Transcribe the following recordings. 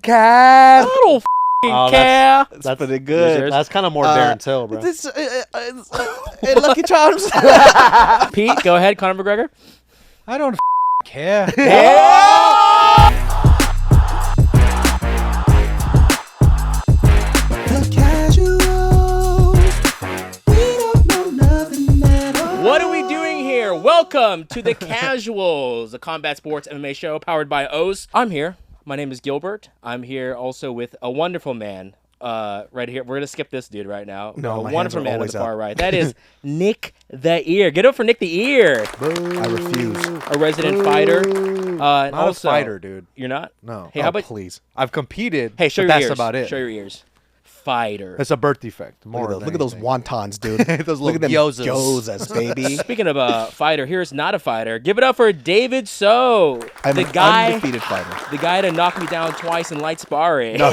care. I don't care. That's pretty good. That's kind of more Darren Till, bro. Hey, Lucky Charms. Pete, go ahead. Conor McGregor. I don't care. What are we doing here? Welcome to The Casuals, a combat sports MMA show powered by OOSS. I'm here. My name is Gilbert. I'm here also with a wonderful man right here. We're going to skip this dude right now. No, a my wonderful hands are man on always the far up. right. That is Nick the Ear. Get up for Nick the Ear. I refuse. A resident fighter. Not also, a fighter, dude. You're not? No. Hey, how about... Please. I've competed. Hey, show but your that's ears. about it. Show your ears. Fighter. It's a birth defect. Look at those wontons, dude. Those Look at them gyozas. gyozas, baby. Speaking of fighter, here's not a fighter. Give it up for David So. I'm the an guy, undefeated fighter. the guy to knock me down twice in light sparring. No.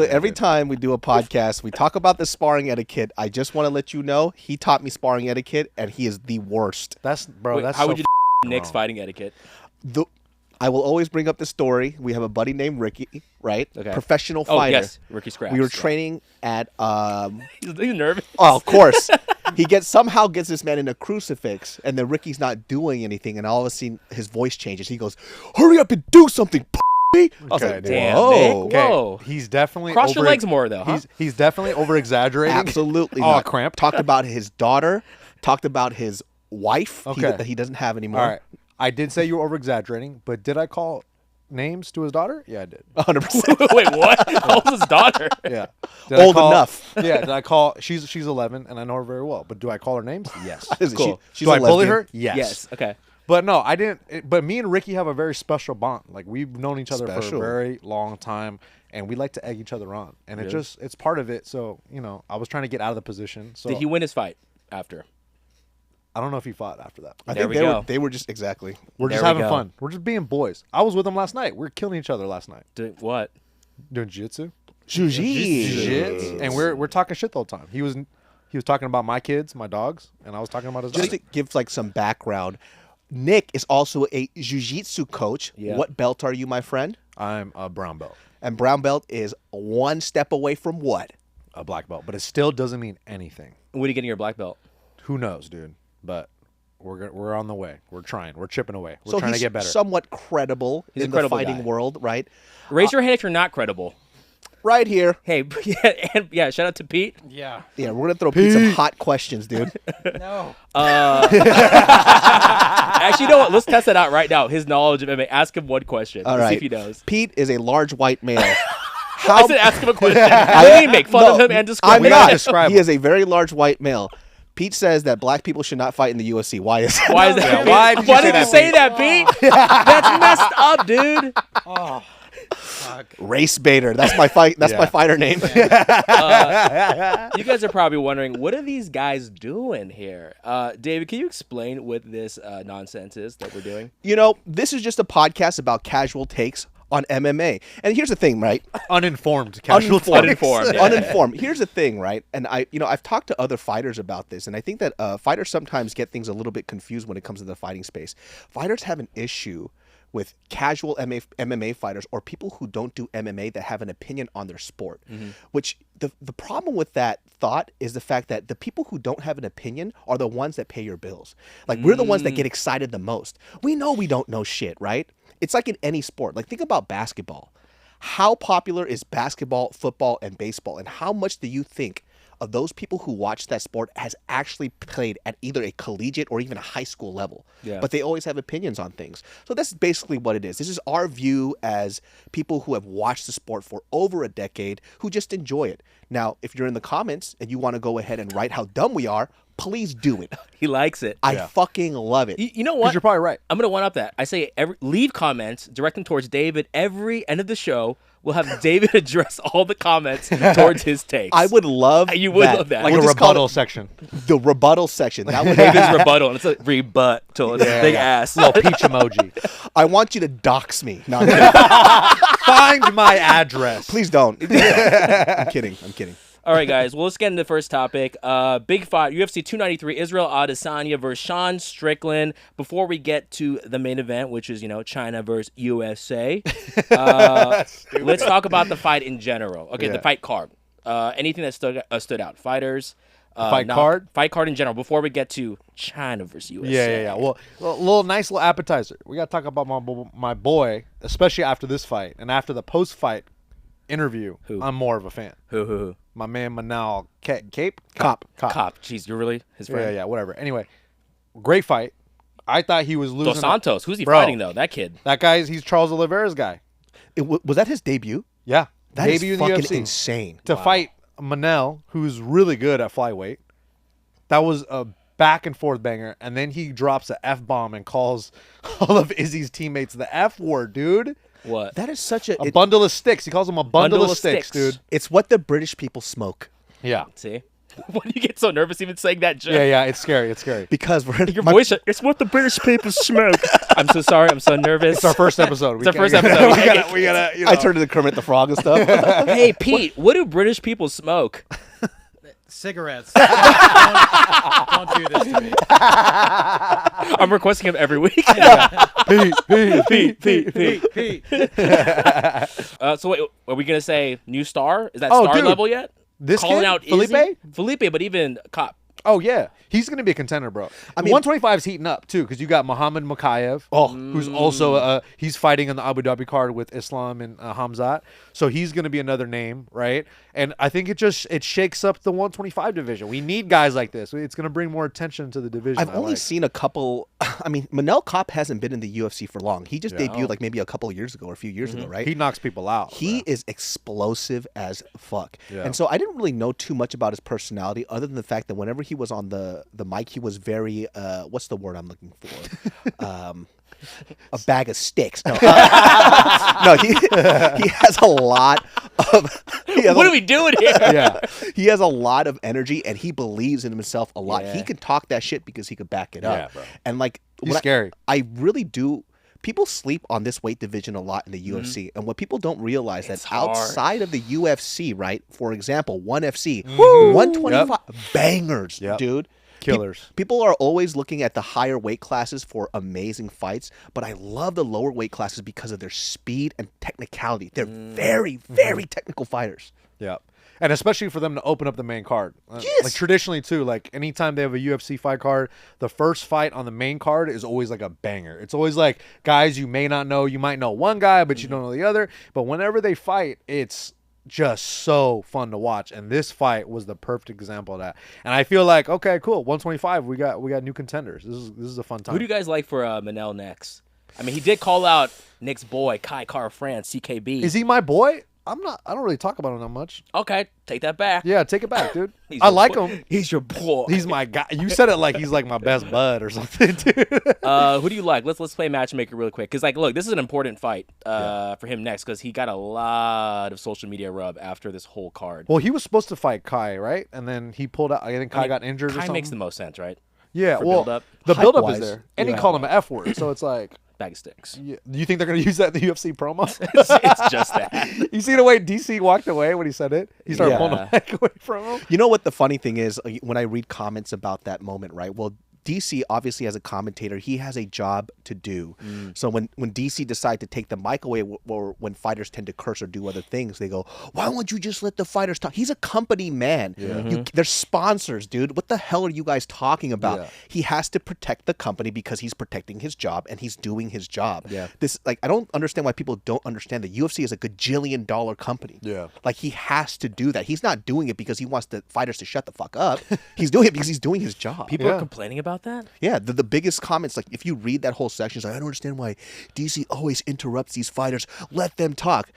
Every time we do a podcast, we talk about the sparring etiquette. I just want to let you know he taught me sparring etiquette, and he is the worst. That's Wait, that's how so would you Nick's wrong. fighting etiquette? I will always bring up the story. We have a buddy named Ricky, right? Okay. Professional Oh, fighter. yes. Ricky Scraps. We were yeah. training at He's nervous. Oh, of course. He somehow gets this man in a crucifix, and then Ricky's not doing anything, and all of a sudden his voice changes. He goes, "Hurry up and do something, p-." I was Okay, like, dude. Damn, "Whoa." Nick. Whoa. He's definitely Cross your legs more, though, huh? He's definitely over exaggerating. Absolutely Oh, not. cramp. Talked about his daughter. Talked about his wife Okay. that he doesn't have anymore. All right. I did say you were over exaggerating, but did I call names to his daughter? Yeah, I did. 100%. Wait, what? How old's his daughter? Yeah. Did I Old enough. Yeah. Did I call? She's 11, and I know her very well. But do I call her names? Yes. Cool. She's Do a I bully lesbian. her? Yes. Yes. Okay. But no, I didn't. But me and Ricky have a very special bond. Like we've known each other for Special. a very long time, and we like to egg each other on, and it's part of it. So I was trying to get out of the position. So Did he win his fight after? I don't know if he fought after that. I There think we go. they were just exactly. We're just There we having go. fun. We're just being boys. I was with him last night. We were killing each other last night Doing what? doing jiu-jitsu. Jiu-jitsu. And we're talking shit the whole time. He was talking about my kids, my dogs, and I was talking about his Just dog. to give like some background, Nick is also a jiu-jitsu coach. Yeah. What belt are you, my friend? I'm a brown belt, And brown belt is one step away from what? a black belt, but it still doesn't mean anything. When are you getting your black belt? Who knows, dude? But we're on the way. We're trying. We're chipping away. We're So trying he's to get better. somewhat credible He's a in the credible fighting guy. world, right? Raise your hand if you're not credible. Right here. Hey, yeah, shout out to Pete. Yeah. Yeah, we're gonna throw Pete some hot questions, dude. No. Actually, you know what? Let's test that out right now. His knowledge of MMA. Ask him one question. All Let's right. see if he knows. Pete is a large white male. I said ask him a question. What do you make fun of him and describe I'm him? not. describe He is a very large white male. Pete says that black people should not fight in the UFC. Why is that? Why is that? Yeah, Pete? why did you Why say did you that, say that, Pete? That's messed up, dude. Oh. Fuck. Race baiter. That's my fight. That's my fighter name. You guys are probably wondering, what are these guys doing here? David, can you explain what this nonsense is that we're doing? You know, this is just a podcast about casual takes on MMA. And here's the thing, right? Uninformed casual Uninformed, yeah. Uninformed. Here's the thing, right? And I've talked to other fighters about this, and I think that fighters sometimes get things a little bit confused when it comes to the fighting space. Fighters have an issue with casual MMA fighters or people who don't do MMA that have an opinion on their sport. Which the problem with that thought is the fact that the people who don't have an opinion are the ones that pay your bills. Like we're the ones that get excited the most. We know we don't know shit, right? It's like in any sport. Like think about basketball. How popular is basketball, football, and baseball? And how much do you think of those people who watch that sport has actually played at either a collegiate or even a high school level? Yeah. But they always have opinions on things. So that's basically what it is. This is our view as people who have watched the sport for over a decade who just enjoy it. Now, if you're in the comments and you want to go ahead and write how dumb we are, please do it. He likes it. I fucking love it. You know Because what? you're probably right. I'm going to one up that. I say leave comments, direct them towards David. Every end of the show, we'll have David address all the comments towards his takes. I would love You would love that. Like We'll a just call rebuttal it section. The rebuttal section. That would David's rebuttal, and it's a rebuttal. It's a big ass. Little peach emoji. I want you to dox me. No, I'm kidding. Find my address. Please don't. I'm kidding. I'm kidding. All right, guys. Well, let's get into the first topic. Big fight, UFC 293, Israel Adesanya versus Sean Strickland. Before we get to the main event, which is, China versus USA, let's talk about the fight in general. Okay, the fight card. Anything that stood out? Fighters. Fight card in general. Before we get to China versus USA. Yeah. Well, nice little appetizer. We got to talk about my boy, especially after this fight and after the post-fight interview. Who? I'm more of a fan. Who? My man Manal Kape. Cop. Jeez, you're really his friend? Yeah. Whatever. Anyway, great fight. I thought he was losing. Dos Santos. Who's he fighting though? That kid. That he's Charles Oliveira's guy. Was that his debut? Yeah. That is debut in fucking the UFC. insane. To fight Manel, who's really good at flyweight. That was a back and forth banger, and then he drops a F-bomb and calls all of Izzy's teammates the F word, dude. What? That is such A bundle of sticks. He calls them a bundle of sticks, dude. It's what the British people smoke. Yeah. See? Why do you get so nervous even saying that joke? Yeah, it's scary. Because we're Your voice, it's what the British people smoke. I'm so sorry. I'm so nervous. It's our first episode. It's our first episode. we gotta I turned to the Kermit the Frog and stuff. Hey, Pete, what do British people smoke? Cigarettes. Don't do this to me. I'm requesting him every week. Pete. So wait, are we going to say new star? Is that Oh, star dude. level yet? This Calling kid? out Felipe? Izzy? Felipe, but even Cop. Oh, yeah. He's going to be a contender, bro. I mean, 125 is heating up, too, because you got Muhammad Makayev, who's also he's fighting on the Abu Dhabi card with Islam and Hamzat. So he's going to be another name, right? And I think it shakes up the 125 division. We need guys like this. It's going to bring more attention to the division. I've only seen a couple. I mean, Manel Cop hasn't been in the UFC for long. He just debuted like maybe a couple of years ago or a few years ago, right? He knocks people out. He is explosive as fuck. Yeah. And so I didn't really know too much about his personality other than the fact that whenever he was on the mic, he was very, what's the word I'm looking for? A bag of sticks. No, no, he has a lot of. What are we doing here? Yeah. He has a lot of energy and he believes in himself a lot. Yeah. He can talk that shit because he could back it up. Yeah, bro. And like, He's scary. I really do. People sleep on this weight division a lot in the UFC, and what people don't realize It's that hard. outside of the UFC, right? For example, ONE FC, 125 bangers, dude. Killers. People are always looking at the higher weight classes for amazing fights, but I love the lower weight classes because of their speed and technicality. They're very, very technical fighters. Yeah. And especially for them to open up the main card. Yes. Like traditionally too, like anytime they have a UFC fight card, the first fight on the main card is always like a banger. It's always like guys you may not know. You might know one guy, but you don't know the other. But whenever they fight, it's just so fun to watch. And this fight was the perfect example of that. And I feel like, okay, cool. 125, we got new contenders. This is a fun time. Who do you guys like for Manel next? I mean, he did call out Nick's boy, Kai Car France, CKB. Is he my boy? I don't really talk about him that much. Okay, take that back. Yeah, take it back, dude. He's I your like boy. him. He's your boy. He's my guy. You said it like he's like my best bud or something, dude. Who do you like? Let's play matchmaker really quick. Because, like, look, this is an important fight for him next because he got a lot of social media rub after this whole card. Well, he was supposed to fight Kai, right? And then he pulled out. I think Kai got injured or Kai something. makes the most sense, right? Yeah, for well, build-up. the build-up is Hype-wise, there. And he called him an F word. So it's like, Bag of sticks. yeah. Do you think they're going to use that in the UFC promo? It's just that. You see the way DC walked away when he said it? He started pulling Yeah. the mic away from him. You know what the funny thing is when I read comments about that moment, right? Well, DC obviously as a commentator, he has a job to do. So when DC decide to take the mic away, or when fighters tend to curse or do other things, they go, "Why won't you just let the fighters talk?" He's a company man. They're sponsors, dude. What the hell are you guys talking about? Yeah. He has to protect the company because he's protecting his job and he's doing his job. Yeah. This I don't understand why people don't understand that UFC is a gajillion-dollar company. Yeah. Like he has to do that. He's not doing it because he wants the fighters to shut the fuck up. He's doing it because he's doing his job. People Yeah. are complaining about that? Yeah, the biggest comments, like if you read that whole section, it's like, I don't understand why DC always interrupts these fighters. Let them talk.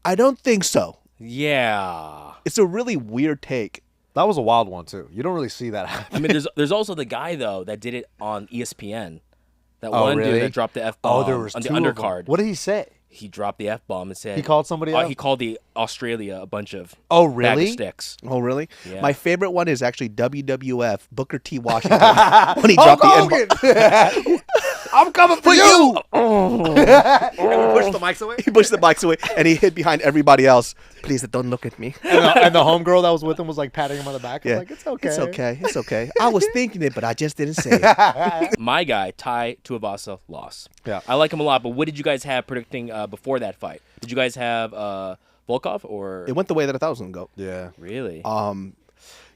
I don't think so. Yeah. It's a really weird take. That was a wild one, too. You don't really see that happen. I mean, there's also the guy, though, that did it on ESPN. That Oh, one really? dude that dropped the F-bomb there was on the two of them. undercard. What did he say? He dropped the F-bomb and said... He called somebody out? He called the Australia a bunch of Oh, bag really? of sticks. Oh, really? Yeah. My favorite one is actually WWF, Booker T. Washington, when he dropped the N-bomb. I'm coming for you. Oh. And we pushed the mics away. He pushed the mics away and he hid behind everybody else. Please don't look at me. And the homegirl that was with him was like patting him on the back. I was like, it's okay. It's okay. It's okay. I was thinking it, but I just didn't say it. My guy, Tai Tuivasa, lost. Yeah. I like him a lot, but what did you guys have predicting before that fight? Did you guys have Volkov or It went the way that I thought it was going to go. Yeah. really?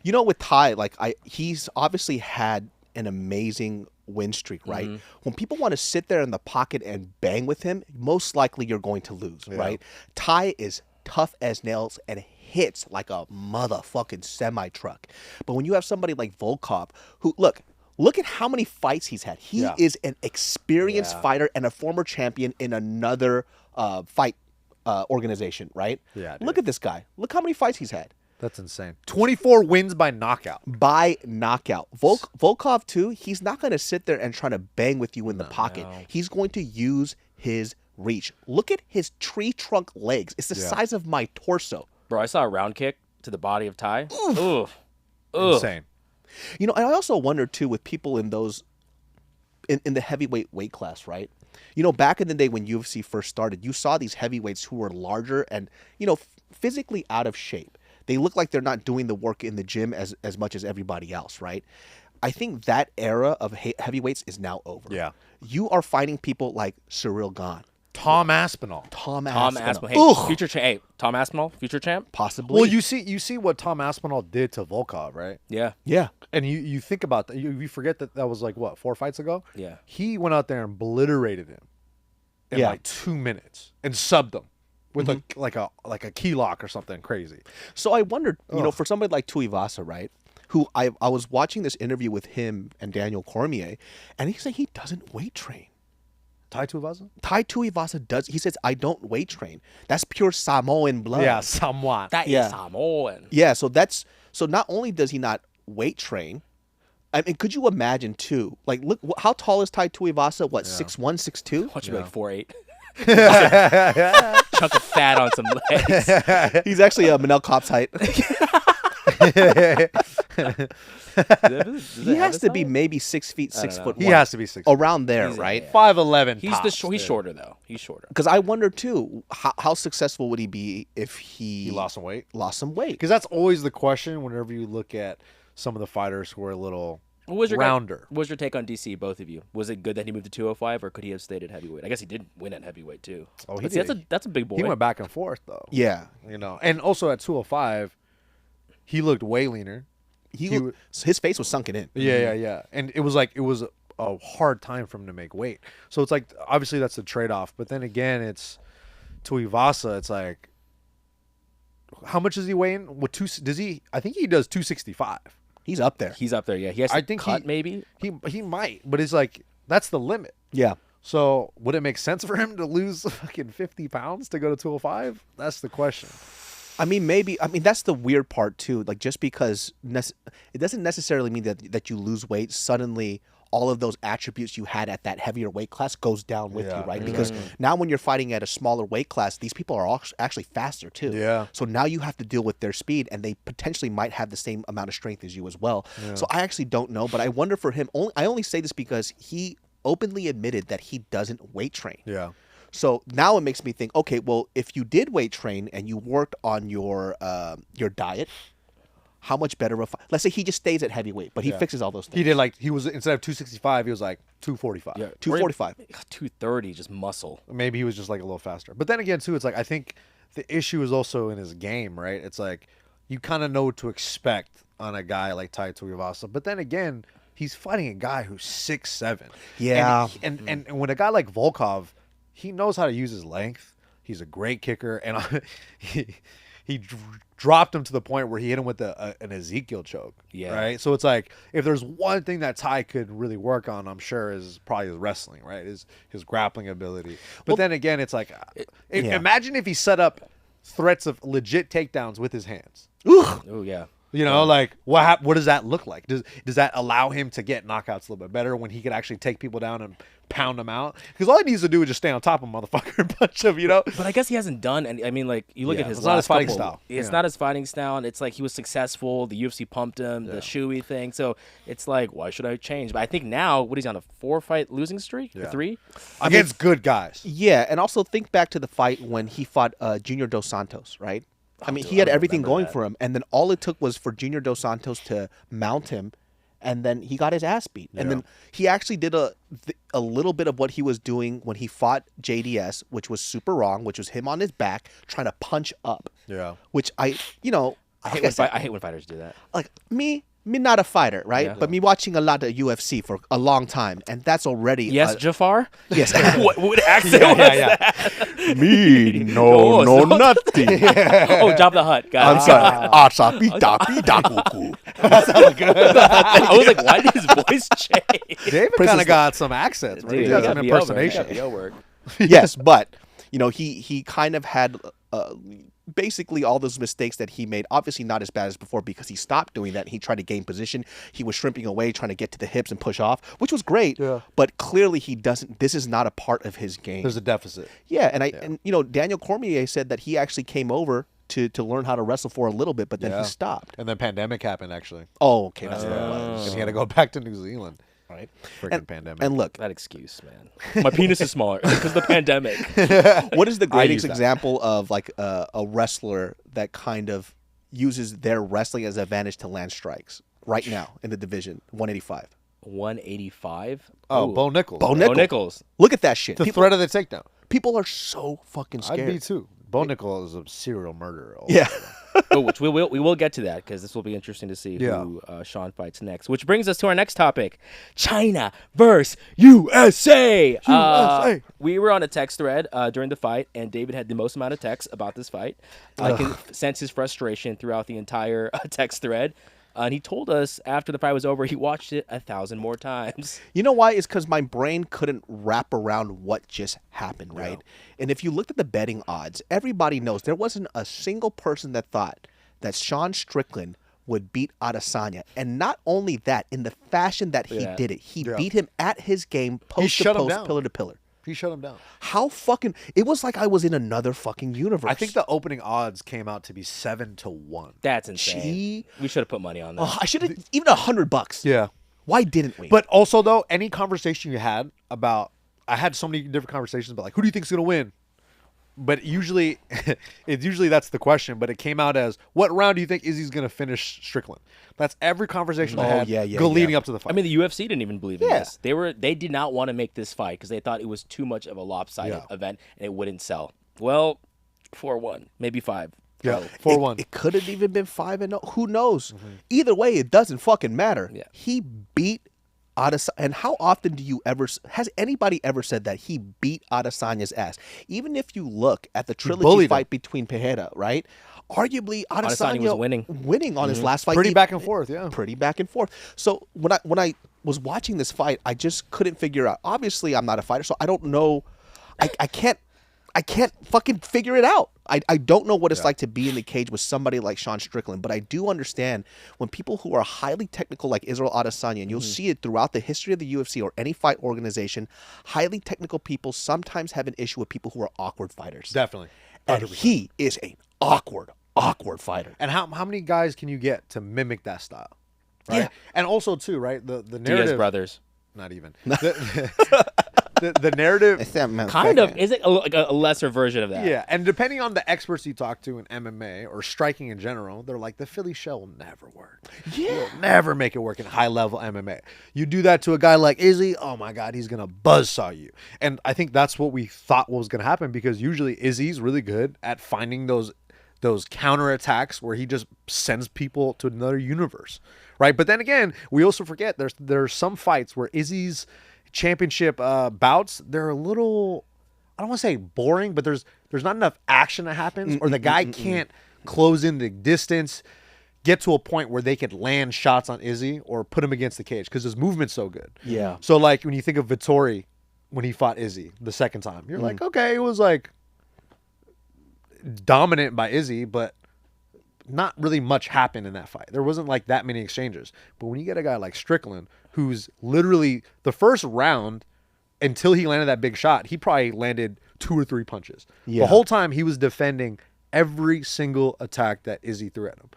You know, with Tai, like he's obviously had an amazing win streak, right? When people want to sit there in the pocket and bang with him, most likely you're going to lose, right? Tai is tough as nails and hits like a motherfucking semi-truck. But when you have somebody like Volkov, who look at how many fights he's had. He is an experienced fighter and a former champion in another fight organization, right? Yeah, Look dude. at this guy. Look how many fights he's had. That's insane. 24 wins by knockout. By knockout. Volkov, too, he's not going to sit there and try to bang with you in the pocket. He's going to use his reach. Look at his tree trunk legs. It's the size of my torso. Bro, I saw a round kick to the body of Tai. Ugh. Ugh. Insane. You know, and I also wonder, too, with people in those, in the heavyweight weight class, right? You know, back in the day when UFC first started, you saw these heavyweights who were larger and, you know, physically out of shape. They look like they're not doing the work in the gym as much as everybody else, right? I think that era of heavyweights is now over. Yeah. You are fighting people like Cyril Gane, Tom Aspinall. Tom Tom Aspinall. Aspinall. Hey, Ugh. future champ. Hey, Tom Aspinall, future champ. Possibly. Well, you see what Tom Aspinall did to Volkov, right? Yeah. Yeah. And you think about that. You forget that was like, what, 4 fights ago? Yeah. He went out there and obliterated him in Yeah. like 2 minutes and subbed him with like a key lock or something crazy. So I wondered, you know, for somebody like Tuivasa, right, who I was watching this interview with him and Daniel Cormier, and he's saying he doesn't weight train. Tai Tuivasa? Tai Tuivasa does. He says, I don't weight train. That's pure Samoan blood. Yeah, somewhat. That is Samoan. Yeah, so not only does he not weight train, I mean, could you imagine too? Like, look, how tall is Tai Tuivasa? What, 6'1", 6'2"? Watch you like 4'8". Chunk of fat on some legs. He's actually a Manel Kopp's height. He has to be maybe 6 feet, 6 foot. He has to be 6. Around there, right? 5'11". He's tops, he's dude. shorter though. He's shorter. Because I wonder too, how successful would he be if he He lost some weight. Lost some weight. Because that's always the question whenever you look at some of the fighters who are a little What was your rounder. What was your take on DC, both of you? Was it good that he moved to 205, or could he have stayed at heavyweight? I guess he did win at heavyweight too. Oh, he But see, did. that's a big boy. He went back and forth though. Yeah. You know, and also at 205, he looked way leaner. His face was sunken in. Yeah. And it was a hard time for him to make weight. So it's like, obviously that's the trade-off. But then again, it's Tuivasa. It's like, how much is he weighing? What does he? I think he does 265. He's up there. He's up there. Yeah, he has to I think cut maybe. He might, but it's like that's the limit. Yeah. So would it make sense for him to lose fucking 50 pounds to go to 205? That's the question. I mean, maybe. I mean, that's the weird part too. Like, just because it doesn't necessarily mean that you lose weight, suddenly all of those attributes you had at that heavier weight class goes down with you, right? Because now when you're fighting at a smaller weight class, these people are actually faster too. Yeah. So now you have to deal with their speed, and they potentially might have the same amount of strength as you as well. Yeah. So I actually don't know, but I wonder for him. I only say this because he openly admitted that he doesn't weight train. Yeah. So now it makes me think, okay, well, if you did weight train and you worked on your diet, how much better of a fight? Let's say he just stays at heavyweight, but he fixes all those things. He did he was, instead of 265, he was like 245. Yeah, 245. 230, just muscle. Maybe he was just like a little faster. But then again, too, it's like, I think the issue is also in his game, right? It's like, you kind of know what to expect on a guy like Tai Tuivasa. But then again, he's fighting a guy who's 6'7". Yeah. And when a guy like Volkov, he knows how to use his length. He's a great kicker, and he dropped him to the point where he hit him with an Ezekiel choke. Yeah. Right. So it's like, if there's one thing that Tai could really work on, I'm sure is probably his wrestling, right? His grappling ability. But then again, it's like, imagine if he set up threats of legit takedowns with his hands. Oh yeah. You know, like what does that look like? Does that allow him to get knockouts a little bit better when he could actually take people down and pound them out? Because all he needs to do is just stay on top of a motherfucker and punch him, you know? But I guess he hasn't done any. I mean, like, you look at his it's not his last fighting couple- style. It's Yeah. not his fighting style, and it's like he was successful. The UFC pumped him, the shoey thing. So it's like, why should I change? But I think now, what he's on a 4-fight losing streak? Or 3? Against good guys. Yeah, and also think back to the fight when he fought Junior Dos Santos, right? I mean, he had everything going for him, and then all it took was for Junior Dos Santos to mount him, and then he got his ass beat. And then he actually did a little bit of what he was doing when he fought JDS, which was super wrong, which was him on his back trying to punch up. Yeah. Which I I hate when fighters do that. like me not a fighter, right? Yeah. But me watching a lot of UFC for a long time, and that's already Yes, Jafar? yes. What accent was that? Me no, no no. nothing. Oh, Job the Hutt. Got I'm it. sorry. Asapi dakuku. I was like, why did his voice change? David kind of got some accents, right? Dude, He got some got VO, man. impersonation. He got VO work. Yes, but he kind of had basically all those mistakes that he made. Obviously not as bad as before because he stopped doing that. He tried to gain position. He was shrimping away, trying to get to the hips and push off, which was great. Yeah. But clearly he doesn't. This is not a part of his game. There's a deficit. Yeah, and Daniel Cormier said that he actually came over to learn how to wrestle for a little bit, but then he stopped. And then pandemic happened, actually. Oh, okay, that's what it was. And he had to go back to New Zealand. Right. Freaking pandemic. And look, That excuse, man. My penis is smaller because of the pandemic. what is the I greatest use that. example of like a wrestler that kind of uses their wrestling as an advantage to land strikes right now in the division 185? 185? Oh, Ooh. Bo Nichols. Bo Bo Nichols. Nichols. Look at that shit. The People, threat of the takedown. people are so fucking I'd be scared. too. Bo Nichols is a serial murderer. Yeah. Oh, which we will get to that because this will be interesting to see who Sean fights next. Which brings us to our next topic: China versus USA. USA. We were on a text thread during the fight, and David had the most amount of texts about this fight. I can sense his frustration throughout the entire text thread. And he told us after the fight was over, he watched it 1,000 more times. You know why? It's because my brain couldn't wrap around what just happened, right? And if you looked at the betting odds, everybody knows there wasn't a single person that thought that Sean Strickland would beat Adesanya. And not only that, in the fashion that he did it, he beat him at his game, post to shut him post, down. pillar to pillar. He shut him down. How fucking... It was like I was in another fucking universe. I think the opening odds came out to be 7-1. That's insane. Gee. We should have put money on that. Oh, I should have... Even $100. Yeah. Why didn't we? But also, though, any conversation you had about... I had so many different conversations about, like, who do you think's going to win? But usually, that's the question. But it came out as, what round do you think Izzy's going to finish Strickland? That's every conversation I had leading up to the fight. I mean, the UFC didn't even believe in Yeah. this. They did not want to make this fight because they thought it was too much of a lopsided event and it wouldn't sell. Well, 4-1, maybe 5. yeah, So, 4-1. It could have even been 5-0. Who knows? Either way, it doesn't fucking matter. Yeah. He beat Adesanya. And how often do you ever... Has anybody ever said that he beat Adesanya's ass? Even if you look at the trilogy bullied fight between Pereira, right? Arguably, Adesanya was winning. On his last fight. Pretty back and forth, yeah. Pretty back and forth. So when I was watching this fight, I just couldn't figure out. Obviously, I'm not a fighter, so I don't know. I can't fucking figure it out. I don't know what it's like to be in the cage with somebody like Sean Strickland, but I do understand when people who are highly technical like Israel Adesanya, and you'll see it throughout the history of the UFC or any fight organization, highly technical people sometimes have an issue with people who are awkward fighters. Definitely. And he is an awkward fighter. And how many guys can you get to mimic that style? Right? Yeah. And also, too, right, the Diaz narrative... brothers. Not even. The narrative... Kind of. Is it like a lesser version of that? Yeah, and depending on the experts you talk to in MMA or striking in general, they're like, the Philly shell will never work. Yeah. You'll never make it work in high-level MMA. You do that to a guy like Izzy, oh my God, he's going to buzzsaw you. And I think that's what we thought was going to happen because usually Izzy's really good at finding those counterattacks where he just sends people to another universe, right? But then again, we also forget there's some fights where Izzy's championship bouts, they're a little, I don't want to say boring, but there's not enough action that happens, or the guy can't close in the distance, get to a point where they could land shots on Izzy or put him against the cage because his movement's so good. Yeah. So like when you think of Vettori when he fought Izzy the second time, you're like, okay, it was like dominant by Izzy, but not really much happened in that fight. There wasn't like that many exchanges. But when you get a guy like Strickland, who's literally the first round until he landed that big shot, he probably landed 2 or 3 punches. Yeah. The whole time he was defending every single attack that Izzy threw at him.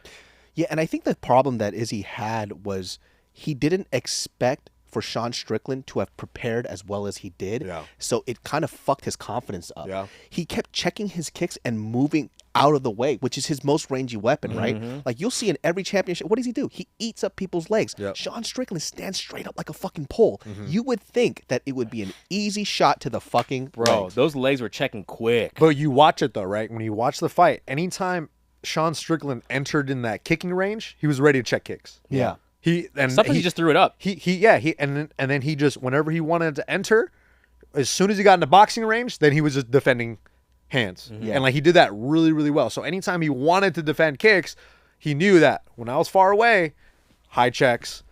Yeah, and I think the problem that Izzy had was he didn't expect for Sean Strickland to have prepared as well as he did. Yeah. So it kind of fucked his confidence up. Yeah. He kept checking his kicks and moving out of the way, which is his most rangy weapon, right? Like you'll see in every championship, what does he do? He eats up people's legs. Yep. Sean Strickland stands straight up like a fucking pole. You would think that it would be an easy shot to the fucking Bro, legs. those legs were checking quick. But you watch it though, right? When you watch the fight, anytime Sean Strickland entered in that kicking range, he was ready to check kicks. Yeah. Sometimes he just threw it up. And then he just, whenever he wanted to enter, as soon as he got into boxing range, then he was just defending hands. And like he did that really, really well. So anytime he wanted to defend kicks, he knew that when I was far away, high checks,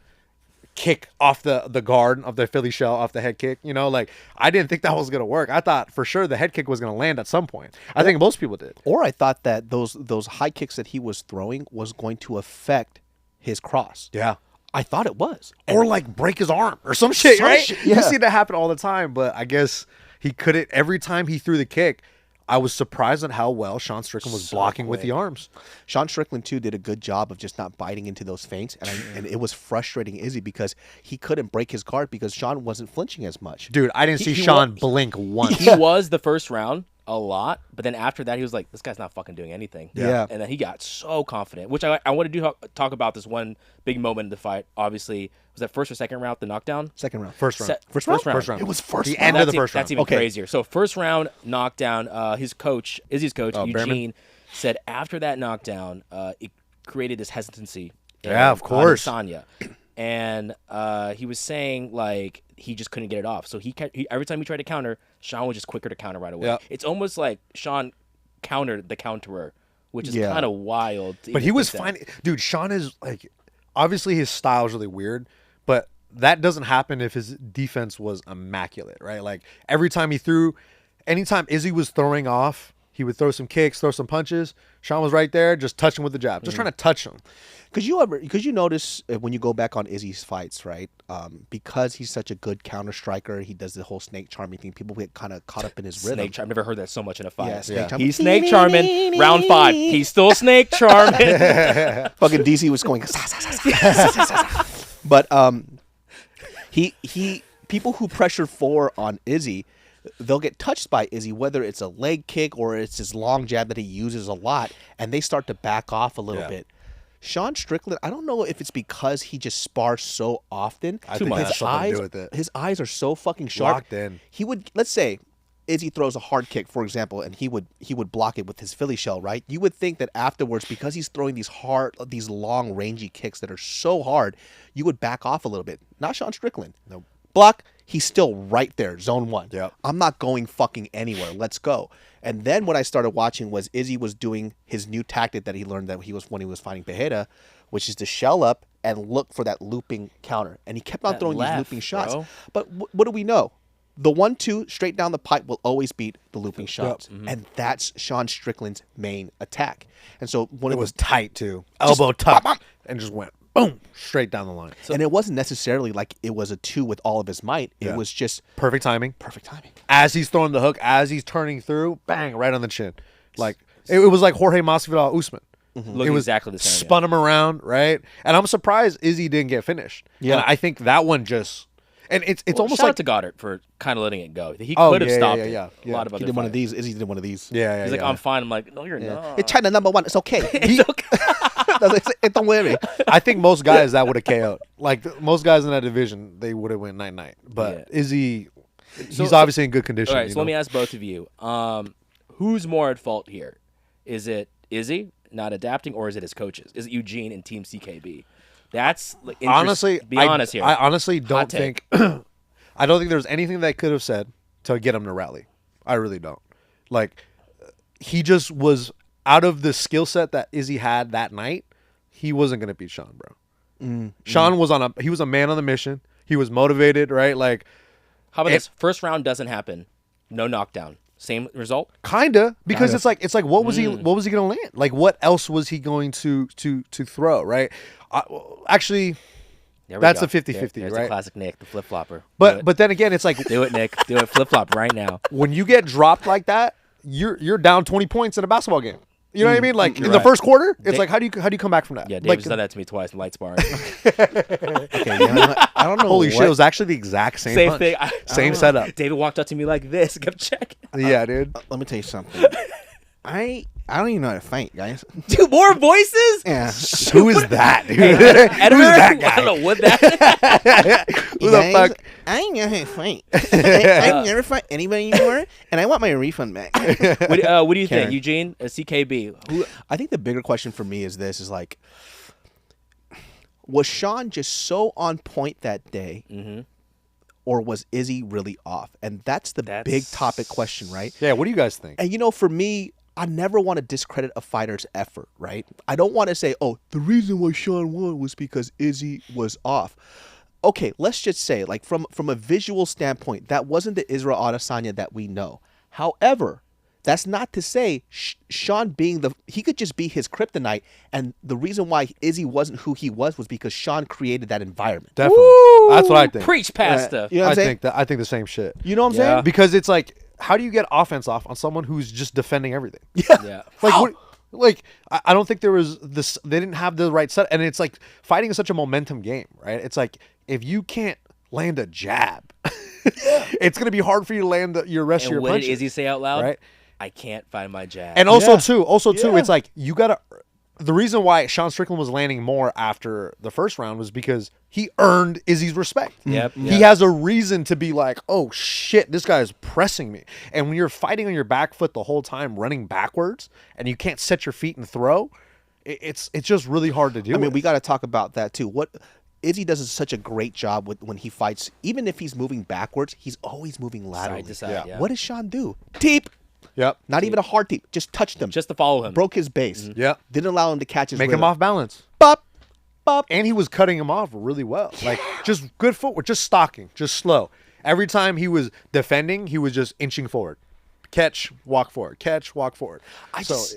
kick off the guard of the Philly shell, off the head kick. You know, like I didn't think that was gonna work. I thought for sure the head kick was gonna land at some point. I think most people did. Or I thought that those high kicks that he was throwing was going to affect his cross. Yeah. I thought it was. Or like break his arm or some shit, Some right? shit, yeah. You see that happen all the time, but I guess he couldn't. Every time he threw the kick, I was surprised at how well Sean Strickland was blocking with the arms. Sean Strickland too did a good job of just not biting into those feints, and it was frustrating Izzy because he couldn't break his guard because Sean wasn't flinching as much. Dude, I didn't see he Sean wa- blink once. He was the first round a lot, but then after that he was like, this guy's not fucking doing anything. Yeah. And then he got so confident, which I want to talk about this one big moment in the fight. Obviously, was that first or second round, the knockdown? Second round. First round. First round? First round. It was first The round. end of the first round. That's even Okay. crazier. So first round knockdown, his coach, Izzy's coach, Behrman? Eugene, said after that knockdown, it created this hesitancy. Yeah, of course. Adesanya. And he was saying like he just couldn't get it off. So he every time he tried to counter, Sean was just quicker to counter right away. Yeah. It's almost like Sean countered the counterer, which is Yeah. kind of wild. to But even he was think that. fine. Dude, Sean is like, obviously his style is really weird, but that doesn't happen if his defense was immaculate, right? Like every time he threw, anytime Izzy was throwing off, he would throw some kicks, throw some punches. Sean was right there, just touching with the jab, just trying to touch him. Because you notice when you go back on Izzy's fights, right? Because he's such a good counter striker, he does the whole snake charming thing. People get kind of caught up in his rhythm. Snake charm. I've never heard that so much in a fight. Yeah, snake charming. He's snake charming. Round 5. He's still snake charming. Fucking DC was going. But he people who pressure forward on Izzy, they'll get touched by Izzy, whether it's a leg kick or it's his long jab that he uses a lot, and they start to back off a little bit. Sean Strickland, I don't know if it's because he just spars so often. I think much. that's something to do with it. His eyes are so fucking sharp. Locked in. He would, let's say, Izzy throws a hard kick, for example, and he would block it with his Philly shell, right? You would think that afterwards, because he's throwing these long, rangy kicks that are so hard, you would back off a little bit. Not Sean Strickland. Nope. Block, he's still right there, zone 1. Yep. I'm not going fucking anywhere. Let's go. And then what I started watching was Izzy was doing his new tactic that he learned when he was fighting Pereira, which is to shell up and look for that looping counter. And he kept on That throwing these left, looping shots. bro. But what do we know? The 1-2 straight down the pipe will always beat the looping shots. And that's Sean Strickland's main attack. And so when It was tight too. Elbow tuck. And just went boom, straight down the line. and it wasn't necessarily like it was a 2 with all of his might. It Yeah. was just Perfect timing. perfect timing. As he's throwing the hook, as he's turning through, bang, right on the chin. Like it was like Jorge Masvidal Usman. Looked It was exactly the same. spun him around, right? And I'm surprised Izzy didn't get finished. Yeah. And I think that one just, and it's almost shout like out to Goddard for kind of letting it go. He Oh, could have yeah, stopped yeah, it. yeah, A lot of He other did one of fighters. these. Izzy did one of these. yeah. He's like, I'm fine. I'm like, no, you're not. It's China #1. It's okay. It's okay. Don't worry. I think most guys that would have KO'd. Like most guys in that division, they would have went 9-9. But Yeah. Izzy, he's So- obviously in good condition. All right, you so let know? me ask both of you. Who's more at fault here? Is it Izzy not adapting, or is it his coaches? Is it Eugene and Team CKB? That's like, honestly, be honest here. I honestly Hot don't take. think I don't think there's anything they could have said to get him to rally. I really don't. Like he just was out of the skill set that Izzy had that night. He wasn't gonna beat Sean, bro. Sean was he was a man on the mission. He was motivated, right? Like How about this? First round doesn't happen. No knockdown. Same result. Kinda, because it's like what was he gonna land? Like what else was he going to throw? Right? Actually, There we that's go. a 50-50, There's right? the classic Nick, the flip flopper. But then again, it's like Do it, Nick. Do it, flip flop right now. when you get dropped like that, you're down 20 points in a basketball game. You know what I mean? Like in the right. first quarter, it's like how do you come back from that? Yeah, like, David's done that to me twice in light sparring. Okay, you know what? I don't know. holy what, shit, it was actually the exact same Same punch. thing. Same setup. David walked up to me like this, kept checking. Yeah, dude. Let me tell you something. I don't even know how to fight, guys. Two more voices? Yeah. Who is that, dude? Editor? Who's that guy? I don't know what that Who the Guys, fuck? I ain't know how to fight. I never fight anybody anymore, and I want my refund back. what do you Karen. think, Eugene? CKB. I think the bigger question for me is this: is like, was Sean just so on point that day, or was Izzy really off? And that's the big topic question, right? Yeah, what do you guys think? And for me, I never want to discredit a fighter's effort, right? I don't want to say, oh, the reason why Sean won was because Izzy was off. Okay, let's just say, like from a visual standpoint, that wasn't the Israel Adesanya that we know. However, that's not to say Sean being he could just be his kryptonite, and the reason why Izzy wasn't who he was because Sean created that environment. Definitely. That's what I think. Preach, Pastor. You know what I'm saying? I think the same shit. You know what I'm Yeah. saying? Because it's like, how do you get offense off on someone who's just defending everything? Yeah. Like, what, like I don't think there was this. They didn't have the right set, and it's like fighting is such a momentum game, right? It's like if you can't land a jab, it's gonna be hard for you to land your rest of And your what punches. did Izzy say out loud? Right? I can't find my jab. And also Yeah. too, it's like you gotta. The reason why Sean Strickland was landing more after the first round was because he earned Izzy's respect. Yep. He has a reason to be like, oh shit, this guy is pressing me. And when you're fighting on your back foot the whole time, running backwards, and you can't set your feet and throw, it's just really hard to do. I mean, we got to talk about that too. What Izzy does such a great job with when he fights. Even if he's moving backwards, he's always moving laterally. Side to side, yeah. What does Sean do? Teep. Yep. Not even a hard teep. Just touched him. Just to follow him. Broke his base. Yep. Didn't allow him to catch his Make him rhythm. off balance. Bop. Bop. And he was cutting him off really well. Like just good footwork, just stalking, just slow. Every time he was defending, he was just inching forward. Catch, walk forward. Catch, walk forward.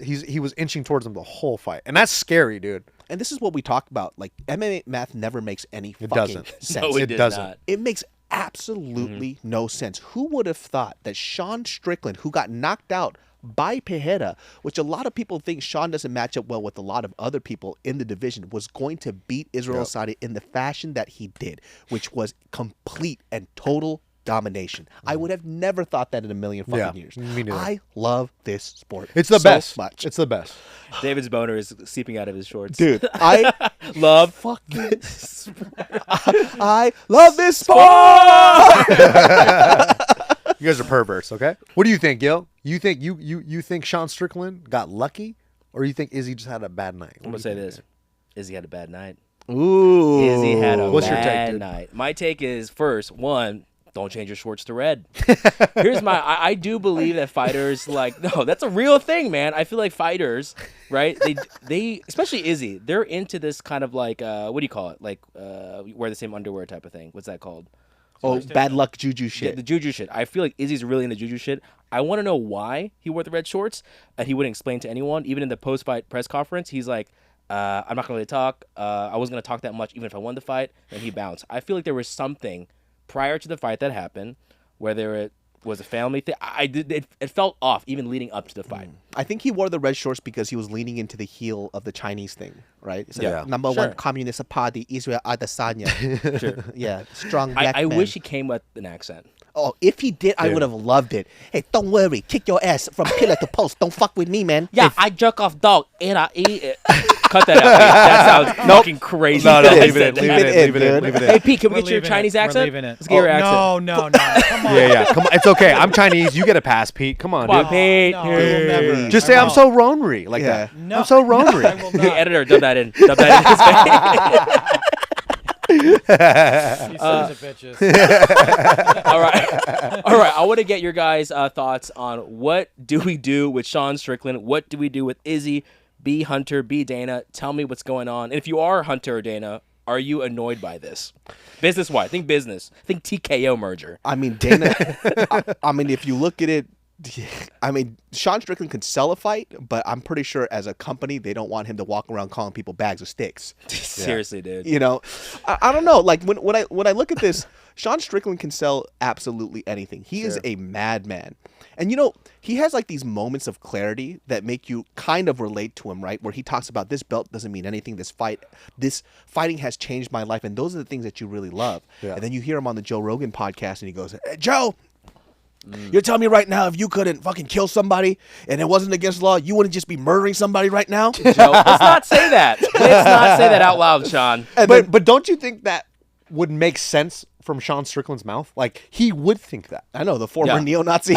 He was inching towards him the whole fight. And that's scary, dude. And this is what we talk about. Like, MMA math never makes any fucking doesn't. sense. No, It did doesn't. not. It makes absolutely no sense. Who would have thought that Sean Strickland, who got knocked out by Pereira, which a lot of people think Sean doesn't match up well with a lot of other people in the division, was going to beat Israel Adesanya in the fashion that he did, which was complete and total domination. I would have never thought that in a million fucking years. me neither. I love this sport. It's the so best. much. It's the best. David's boner is seeping out of his shorts. Dude, I Love. fucking I love this sport. You guys are perverts, okay? What do you think, Gil? You think you think Sean Strickland got lucky, or you think Izzy just had a bad night? I'm going to say this. Izzy had a bad night. Ooh. Izzy had a What's your take, bad dude? night. My take is, first, one, don't change your shorts to red. Here's my, I do believe that fighters, like, no, that's a real thing, man. I feel like fighters, right? They especially Izzy, they're into this kind of like, what do you call it? Like, wear the same underwear type of thing. What's that called? Oh, bad luck juju Yeah, shit. the juju shit. I feel like Izzy's really into juju shit. I want to know why he wore the red shorts, and he wouldn't explain to anyone. Even in the post-fight press conference, he's like, I'm not going to really talk. I wasn't going to talk that much even if I won the fight, and he bounced. I feel like there was something prior to the fight that happened, whether it was a family thing. It felt off even leading up to the fight. I think he wore the red shorts because he was leaning into the heel of the Chinese thing, right? It's like Yeah. number Sure. one communist party, Israel Adesanya. Sure. Yeah, strong black I man. wish he came with an accent. Oh, if he did, I would have loved it. Hey, don't worry. Kick your ass from pillar to post. Don't fuck with me, man. Yeah, I jerk off dog and I eat it. Cut that out. That sounds fucking crazy. No, Leave leave it it in, in, leave it in, leave it in, dude. leave it in. Hey, Pete, can we We're get your leaving Chinese it. We're accent? leaving it. Let's get your accent. No. Come on. Yeah. Come on. It's okay. I'm Chinese. You get a pass, Pete. Come on, Come on, dude. Pete. no, Here. you'll never. Just say I I'm won't. so Ronry like Yeah. that. No. I'm so I will Ronry. Hey, not. editor, dub that in. Dub that in. You sons of bitches. All right. I want to get your guys' thoughts on what do we do with Sean Strickland? What do we do with Izzy? B. Hunter, B. Dana. Tell me what's going on. And if you are Hunter or Dana, are you annoyed by this? Business-wise. Think business. Think TKO merger. I mean, Dana. I mean, if you look at it I mean, Sean Strickland could sell a fight, but I'm pretty sure as a company, they don't want him to walk around calling people bags of sticks. Seriously, dude. You know, I don't know. Like when I look at this, Sean Strickland can sell absolutely anything. He is a madman. And you know, he has like these moments of clarity that make you kind of relate to him, right? Where he talks about this belt doesn't mean anything. This fighting has changed my life. And those are the things that you really love. Yeah. And then you hear him on the Joe Rogan podcast and he goes, hey, Joe, you're telling me right now if you couldn't fucking kill somebody and it wasn't against law, you wouldn't just be murdering somebody right now? Joe, let's not say that. Let's not say that out loud, Sean. But don't you think that would make sense from Sean Strickland's mouth? Like, he would think that. I know, the former neo-Nazi.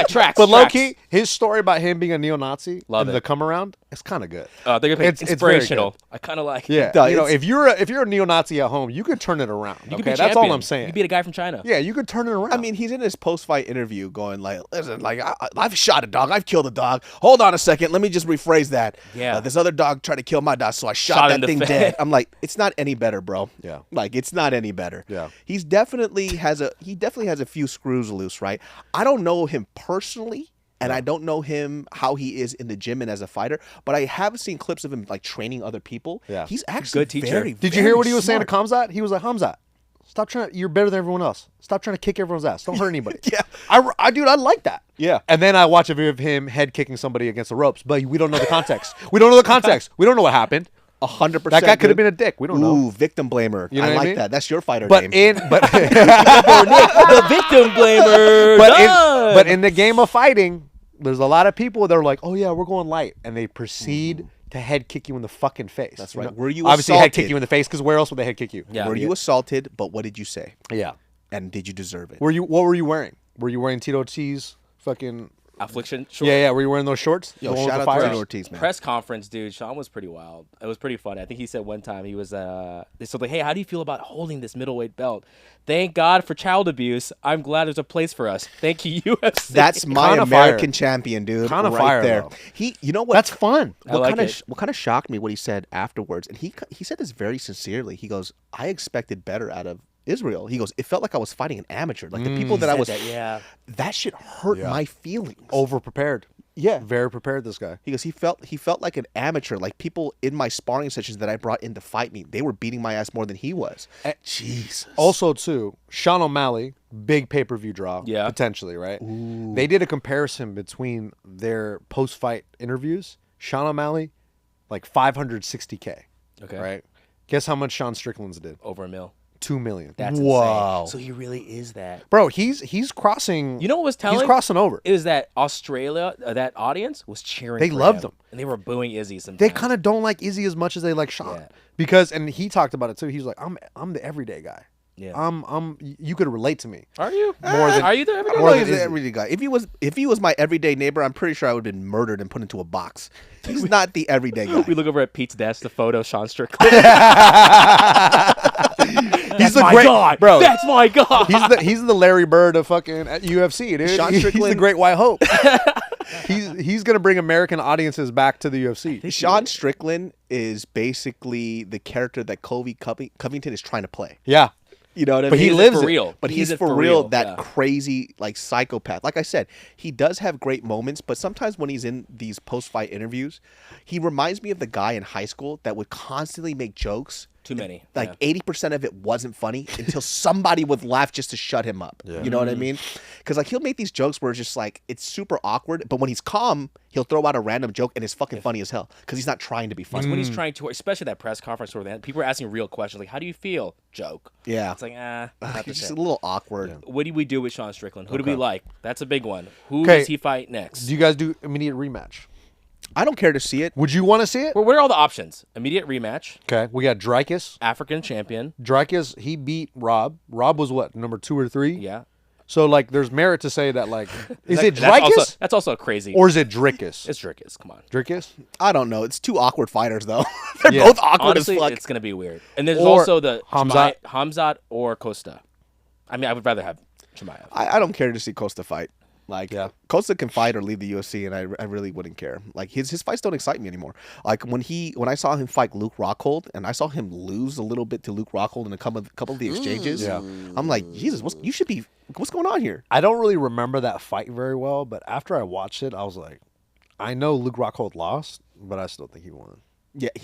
Tracks. But low-key, his story about him being a neo-Nazi and the come around, it's kind of good. They're gonna make it inspirational. I kind of like it. Yeah, you know, if you're a neo-Nazi at home, you could turn it around. Okay, that's all I'm saying. You could be the guy from China. Yeah, you could turn it around. I mean, he's in his post-fight interview going like, listen, like, I've shot a dog. I've killed a dog. Hold on a second. Let me just rephrase that. Yeah. This other dog tried to kill my dog, so I shot that thing dead. I'm like, it's not any better, bro. Yeah. Like, it's not any better. Yeah. He definitely has a few screws loose, right? I don't know him personally. And I don't know him how he is in the gym and as a fighter, but I have seen clips of him like training other people. Yeah. He's actually good teacher. Did you hear what he was saying to Khamzat? He was like, Khamzat, stop trying. You're better than everyone else. Stop trying to kick everyone's ass. Don't hurt anybody. Yeah. Dude, I like that. Yeah. And then I watch a video of him head kicking somebody against the ropes, but we don't know the context. We don't know the context. We don't know what happened. 100%. That guy could have been a dick. We don't know. Ooh, victim blamer. You know I what I like mean? that. That's your fighter But name. but The victim blamer. but in the game of fighting, there's a lot of people that are like, oh yeah, we're going light, and they proceed to head kick you in the fucking face. That's right. know? Were you obviously assaulted? head kick you in the face? Because where else would they head kick you? Yeah. Were you assaulted? But what did you say? Yeah. And did you deserve it? What were you wearing? Were you wearing Tito Ortiz fucking? Affliction shorts. Yeah. Were you wearing those shorts? Yo, The one with shout the out to fire? Tito Ortiz, man. Press conference, dude. Sean was pretty wild. It was pretty funny. I think he said one time he was they said like, hey, how do you feel about holding this middleweight belt? Thank God for child abuse. I'm glad there's a place for us. Thank you, UFC. That's my Kinda American fire. champion, dude. Kinda right fire, there. though. You know what? That's fun. like it. What kind of shocked me what he said afterwards, and he said this very sincerely. He goes, I expected better out of Israel. He goes, it felt like I was fighting an amateur. Like the people that I was, that shit hurt my feelings. Over prepared. Yeah. Very prepared. This guy. He goes, he felt like an amateur. Like people in my sparring sessions that I brought in to fight me, they were beating my ass more than he was. Jesus. Also, too, Sean O'Malley, big pay-per-view draw, Yeah. potentially, right? Ooh. They did a comparison between their post-fight interviews. Sean O'Malley, like 560K. Okay. Right? Guess how much Sean Strickland's did? Over $1 million. 2 million. That's wow. insane. So he really is that. Bro, he's crossing. You know what was telling? He's crossing over. Is that Australia, that audience was cheering They for loved him. him. And they were booing Izzy sometimes. They kind of don't like Izzy as much as they like Sean. Yeah. Because, and he talked about it too. He was like, I'm the everyday guy. Yeah. You could relate to me. Are you? More than- Are you the everyday more guy? than He's the Izzy. everyday guy. If he was my everyday neighbor, I'm pretty sure I would have been murdered and put into a box. He's not the everyday guy. We look over at Pete's desk, the photo of Sean Strickland. He's the my great God. bro. That's my God. He's the Larry Bird of fucking UFC, dude. Sean He's the Strickland- great white hope. he's gonna bring American audiences back to the UFC. Sean Strickland is basically the character that Colby Covington is trying to play. Yeah. You know what I But mean? he lives for it. real. But He he's is it for real that yeah. crazy like psychopath. Like I said, he does have great moments, but sometimes when he's in these post-fight interviews, he reminds me of the guy in high school that would constantly make jokes. Too many. Like yeah. 80% of it wasn't funny until somebody would laugh just to shut him up. Yeah. You know what I mean? Because like he'll make these jokes where it's just like it's super awkward, but when he's calm, he'll throw out a random joke and it's fucking funny as hell because he's not trying to be funny. It's when he's trying to, especially that press conference where people are asking real questions like, "How do you feel?" Joke. Yeah. It's like, not the It's just a same. little awkward. What do we do with Sean Strickland? Who do we like? That's a big one. Who Okay. does he fight next? Do you guys do immediate rematch? I don't care to see it. Would you want to see it? Well, what are all the options? Immediate rematch, Okay. We got Dreykus. African champion. Dreykus, he beat Rob. Rob was what, number 2 or 3? Yeah. So like there's merit to say that like is it That's also, Dreykus that's also crazy. or is it Drickus? It's Drickus. Come on. Drickus? I don't know. It's two awkward fighters though. They're Yeah. both awkward Honestly, as fuck. it's gonna be weird. And there's Or also the Khamzat. Khamzat or Costa. I mean, I would rather have Chimaev. I don't care to see Costa fight. Like, Yeah. Costa can fight or leave the UFC, and I really wouldn't care. Like, his fights don't excite me anymore. Like, when I saw him fight Luke Rockhold, and I saw him lose a little bit to Luke Rockhold in a couple of the exchanges, Yeah. I'm like, Jesus, what's going on here? I don't really remember that fight very well, but after I watched it, I was like, I know Luke Rockhold lost, but I still think he won. Yeah, I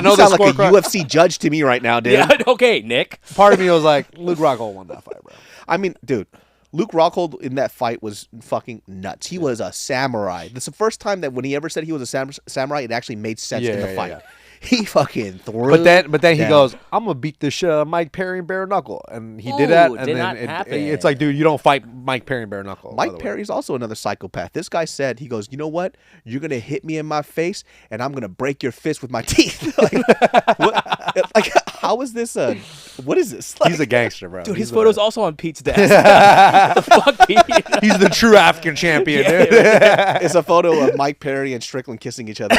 know you the sound like a scorecard- UFC judge to me right now, dude. Yeah, okay, Nick. Part of me was like, Luke Rockhold won that fight, bro. I mean, dude, Luke Rockhold in that fight was fucking nuts. He was a samurai. This is the first time that when he ever said he was a samurai, it actually made sense in the fight. Yeah. He fucking threw. But then he down. goes, "I'm gonna beat this shit out of Mike Perry and bare knuckle," and he did Ooh, that. And did then not happen. it's like, dude, you don't fight Mike Perry and bare knuckle. by the Mike way. Perry's also another psychopath. This guy said, he goes, you know what? You're going to hit me in my face, and I'm going to break your fist with my teeth. Like, how is this what is this? Like, He's a gangster, bro. Dude, He's his the photo's best. also on Pete's desk. What the fuck, Pete? He's the true African champion, dude. it's a photo of Mike Perry and Strickland kissing each other.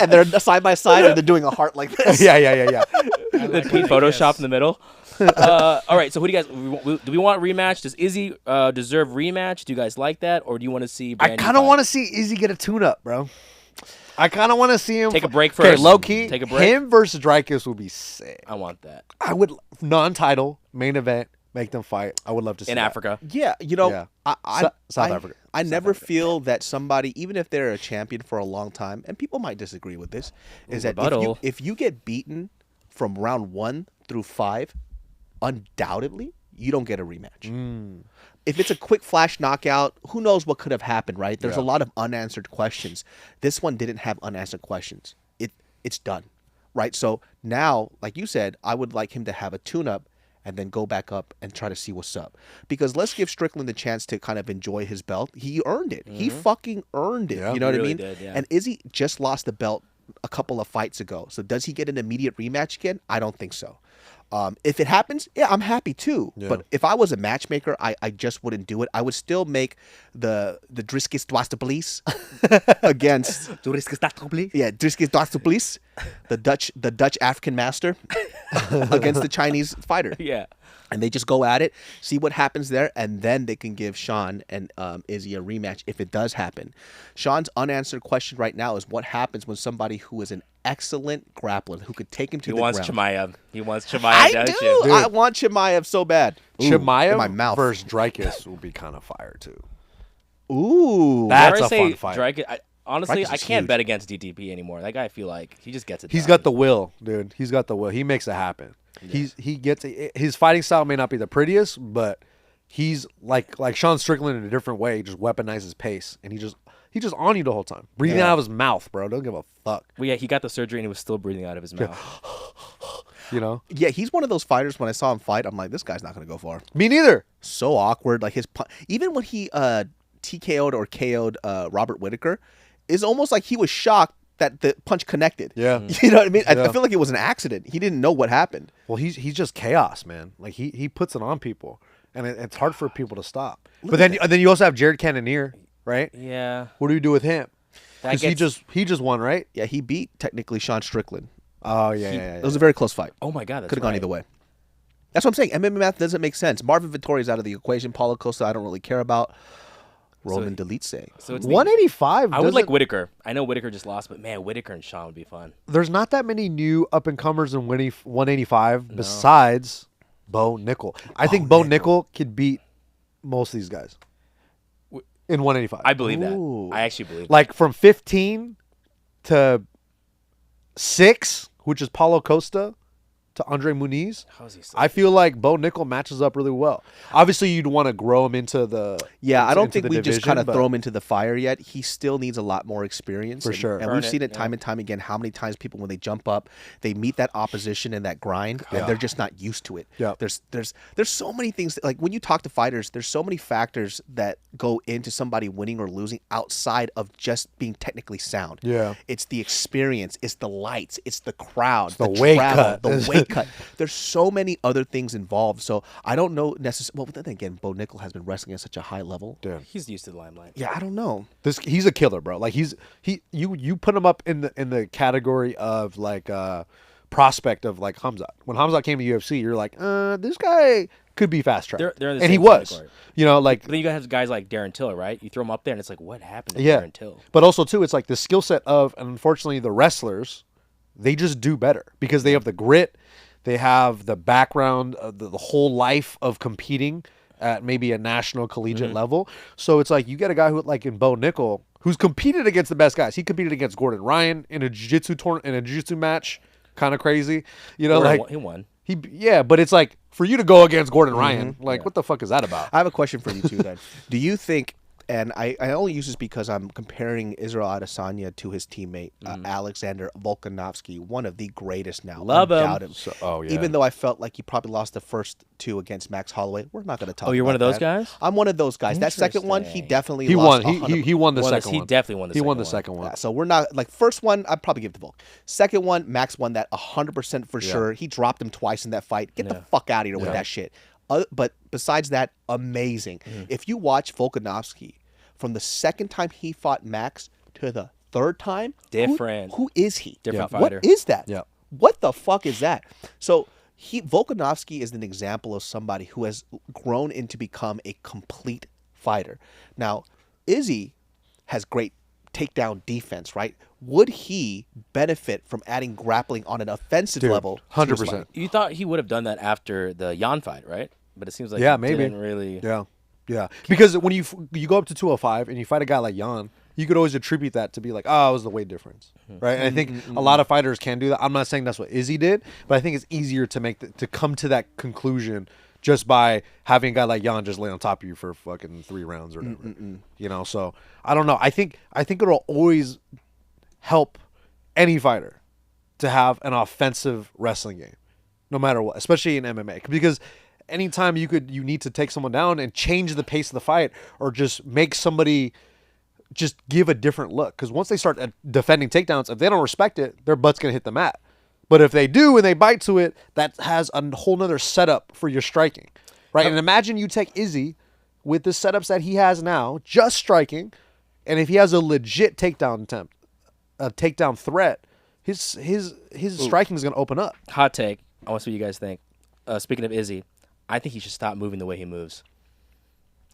And they're side by side, and they're doing a heart like this. yeah. The Pete Photoshop in the middle. All right, so who do you guys do we want rematch? Does Izzy deserve rematch? Do you guys like that, or do you want to see? I kind of want to see Izzy get a tune-up, bro. I kind of want to see him Take a break Okay, first. low key. Take a break. Him versus Dreykus would be sick. I want that I would non-title main event, make them fight. I would love to see in that. Africa. Yeah, you know, Yeah. I South Africa. I South never Africa. feel that somebody, even if they're a champion for a long time, and people might disagree with this, is that rebuttal. if you get beaten from round 1 through 5, undoubtedly you don't get a rematch. If it's a quick flash knockout, who knows what could have happened, right? There's a lot of unanswered questions. This one didn't have unanswered questions. It's done, right? So now, like you said, I would like him to have a tune-up and then go back up and try to see what's up. Because let's give Strickland the chance to kind of enjoy his belt. He earned it. He fucking earned it. Yeah. You know what He I really mean? did, yeah. And Izzy just lost the belt a couple of fights ago. So does he get an immediate rematch again? I don't think so. If it happens, yeah, I'm happy too. Yeah. But if I was a matchmaker, I just wouldn't do it. I would still make the Driskis Dwastaplis against Driskis Dwastaplis, the Dutch African master against the Chinese fighter. Yeah. And they just go at it, see what happens there, and then they can give Sean and Izzy a rematch if it does happen. Sean's unanswered question right now is what happens when somebody who is an excellent grappler, who could take him to He the wants ground. Chimaev. He wants Chimaev, I don't do. you? I want Chimaev so bad. Ooh, in my Chimaev mouth. versus Dreykus will be kind of fire too. Ooh. That's Dare I a say fun fight. honestly, Dreykus I is can't huge. bet against DTP anymore. That guy, I feel like he just gets it. He's done. got the will, dude. He's got the will. He makes it happen. He gets his fighting style may not be the prettiest, but he's like Sean Strickland in a different way. He just weaponizes pace, and he just on you the whole time, breathing out of his mouth, bro. Don't give a fuck. Well, yeah, he got the surgery and he was still breathing out of his mouth. You know, Yeah, he's one of those fighters. When I saw him fight, I'm like, this guy's not going to go far. me neither. So awkward. Like even when he TKO'd or KO'd Robert Whitaker, it's almost like he was shocked that the punch connected. Yeah. You know what I mean? I Yeah. feel like it was an accident. He didn't know what happened. Well, he's just chaos, man. Like he puts it on people, and it's hard for people to stop. But then you also have Jared Cannonier, right? Yeah. What do you do with him? That Because he just won, right? Yeah, he beat technically Sean Strickland. Oh yeah, It was a very close fight. Oh my God, that's Could have gone right. either way. That's what I'm saying. MMA math doesn't make sense. Marvin Vittori's out of the equation. Paulo Costa, I don't really care about. Roman Delitse. So it's 185. I would like doesn't- Whitaker. I know Whitaker just lost, but man, Whitaker and Sean would be fun. There's not that many new up and comers in 185 besides Bo Nickel. I think Bo Nickel could beat most of these guys in 185. I believe Ooh. that. I actually believe Like from 15 to 6, which is Paulo Costa, to Andre Muniz. How is he so I feel like Bo Nickel matches up really well. Obviously, you'd want to grow him into the Yeah, I don't into think the we just division, kind of but- throw him into the fire yet. He still needs a lot more experience. For and, sure. And Earn we've it, seen it yeah. time and time again how many times people, when they jump up, they meet that opposition and that grind, and they're just not used to it. Yeah. There's so many things, that, like when you talk to fighters, there's so many factors that go into somebody winning or losing outside of just being technically sound. Yeah. It's the experience, it's the lights, it's the crowd, the weight travel, cut. the weight cut. There's so many other things involved. So I don't know necessarily. Well, then again, Bo Nickel has been wrestling at such a high level. Dude. he's used to the limelight. Yeah, I don't know. He's a killer, bro. Like you put him up in the category of like prospect of like Hamzat. When Hamzat came to UFC, you're like, this guy could be fast tracked. They're in the and he same was. category. Like But then you have guys like Darren Till, right? You throw him up there, and it's like, what happened to yeah. Darren Till? But also too, it's like the skill set of, and unfortunately, the wrestlers, they just do better because they have the grit, they have the background, the whole life of competing at maybe a national collegiate level. So it's like you get a guy who, like in Bo Nickel, who's competed against the best guys. He competed against Gordon Ryan in a jiu-jitsu match, kind of crazy. He won. But it's like for you to go against Gordon Ryan, what the fuck is that about? I have a question for you too. Then, do you think? And I only use this because I'm comparing Israel Adesanya to his teammate Alexander Volkanovski, one of the greatest now. Love him. undoubtedly. So, Even though I felt like he probably lost the first two against Max Holloway, we're not going to talk. Oh, you're about one of those that. guys? I'm one of those guys. That second one, he Interesting. definitely He lost won. 100%. He won the Well, second he one. definitely won the He second won the one. second one. Yeah, so we're not like first one. I'd probably give it to Volk. Second one, Max won that 100% for sure. He dropped him twice in that fight. Get the fuck out of here with that shit. But besides that, amazing. If you watch Volkanovski from the second time he fought Max to the third time, Different. Who is he? Different What fighter. is that? Yeah. What the fuck is that? So Volkanovski is an example of somebody who has grown into become a complete fighter. Now, Izzy has great takedown defense, right? Would he benefit from adding grappling on an offensive level? to his 100%. fight? You thought he would have done that after the Jan fight, right? But it seems like Yeah, he maybe. didn't really. Yeah. Because when you go up to 205 and you fight a guy like Jan, you could always attribute that to be like, oh, it was the weight difference, right? And I think a lot of fighters can do that. I'm not saying that's what Izzy did, but I think it's easier to to come to that conclusion just by having a guy like Jan just lay on top of you for fucking 3 rounds or whatever. So I don't know. I think it'll always help any fighter to have an offensive wrestling game, no matter what, especially in MMA, because anytime you need to take someone down and change the pace of the fight or just make somebody just give a different look. Because once they start defending takedowns, if they don't respect it, their butt's going to hit the mat. But if they do and they bite to it, that has a whole nother setup for your striking, right? And imagine you take Izzy with the setups that he has now, just striking, and if he has a legit takedown attempt, a takedown threat, his striking is going to open up. Hot take. I want to see what you guys think. Speaking of Izzy, I think he should stop moving the way he moves.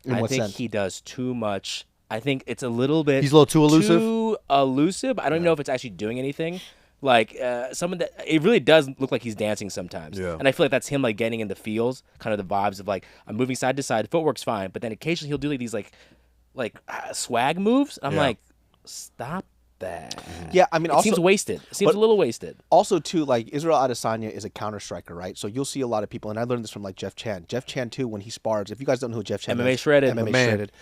In I what think sense? he does too much. I think it's a little bit. He's a little too elusive? Too elusive. I don't even know if it's actually doing anything. Like someone that it really does look like he's dancing sometimes. Yeah. And I feel like that's him like getting in the feels, kind of the vibes of like I'm moving side to side. Footwork's fine, but then occasionally he'll do like these like swag moves. I'm like, stop that. Yeah, I mean, It seems wasted. It seems a little wasted. Also, too, like Israel Adesanya is a counter striker, right? So you'll see a lot of people, and I learned this from like Jeff Chan. Jeff Chan too, when he spars. If you guys don't know who Jeff Chan MMA is, shredded. MMA Man. shredded.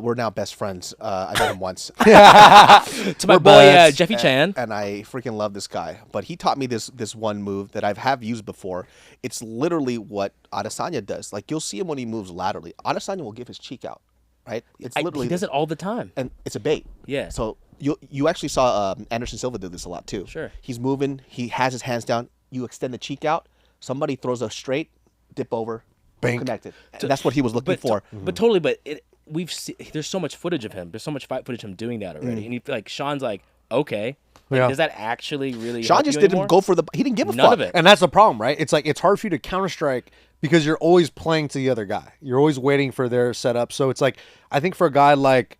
We're now best friends. I met him once, To my boy buds. Jeffy Chan. and I freaking love this guy. But he taught me this one move that have used before. It's literally what Adesanya does. Like you'll see him when he moves laterally. Adesanya will give his cheek out, right? It's literally He does it all the time. and it's a bait. Yeah. So you actually saw Anderson Silva do this a lot too. Sure. He's moving. He has his hands down. You extend the cheek out. Somebody throws a straight, dip over, Bink. connected. And that's what he was looking for. But totally. But we've there's so much footage of him. There's so much fight footage of him doing that already. And you feel like Sean's like, okay, like, Yeah. does that actually really? Sean help just you didn't anymore? go for the. He didn't give a None fuck. of it. And that's the problem, right? It's like it's hard for you to counter strike because you're always playing to the other guy. You're always waiting for their setup. So it's like I think for a guy like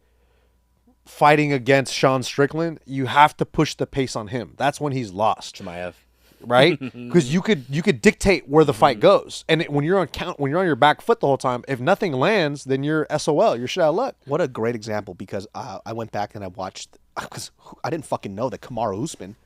fighting against Sean Strickland, you have to push the pace on him. That's when he's lost, Chimaev. right? Because you could dictate where the fight goes. And when you're on your back foot the whole time, if nothing lands, then you're SOL. You're shit out of luck. What a great example because I went back and I watched. Because I didn't fucking know that Kamaru Usman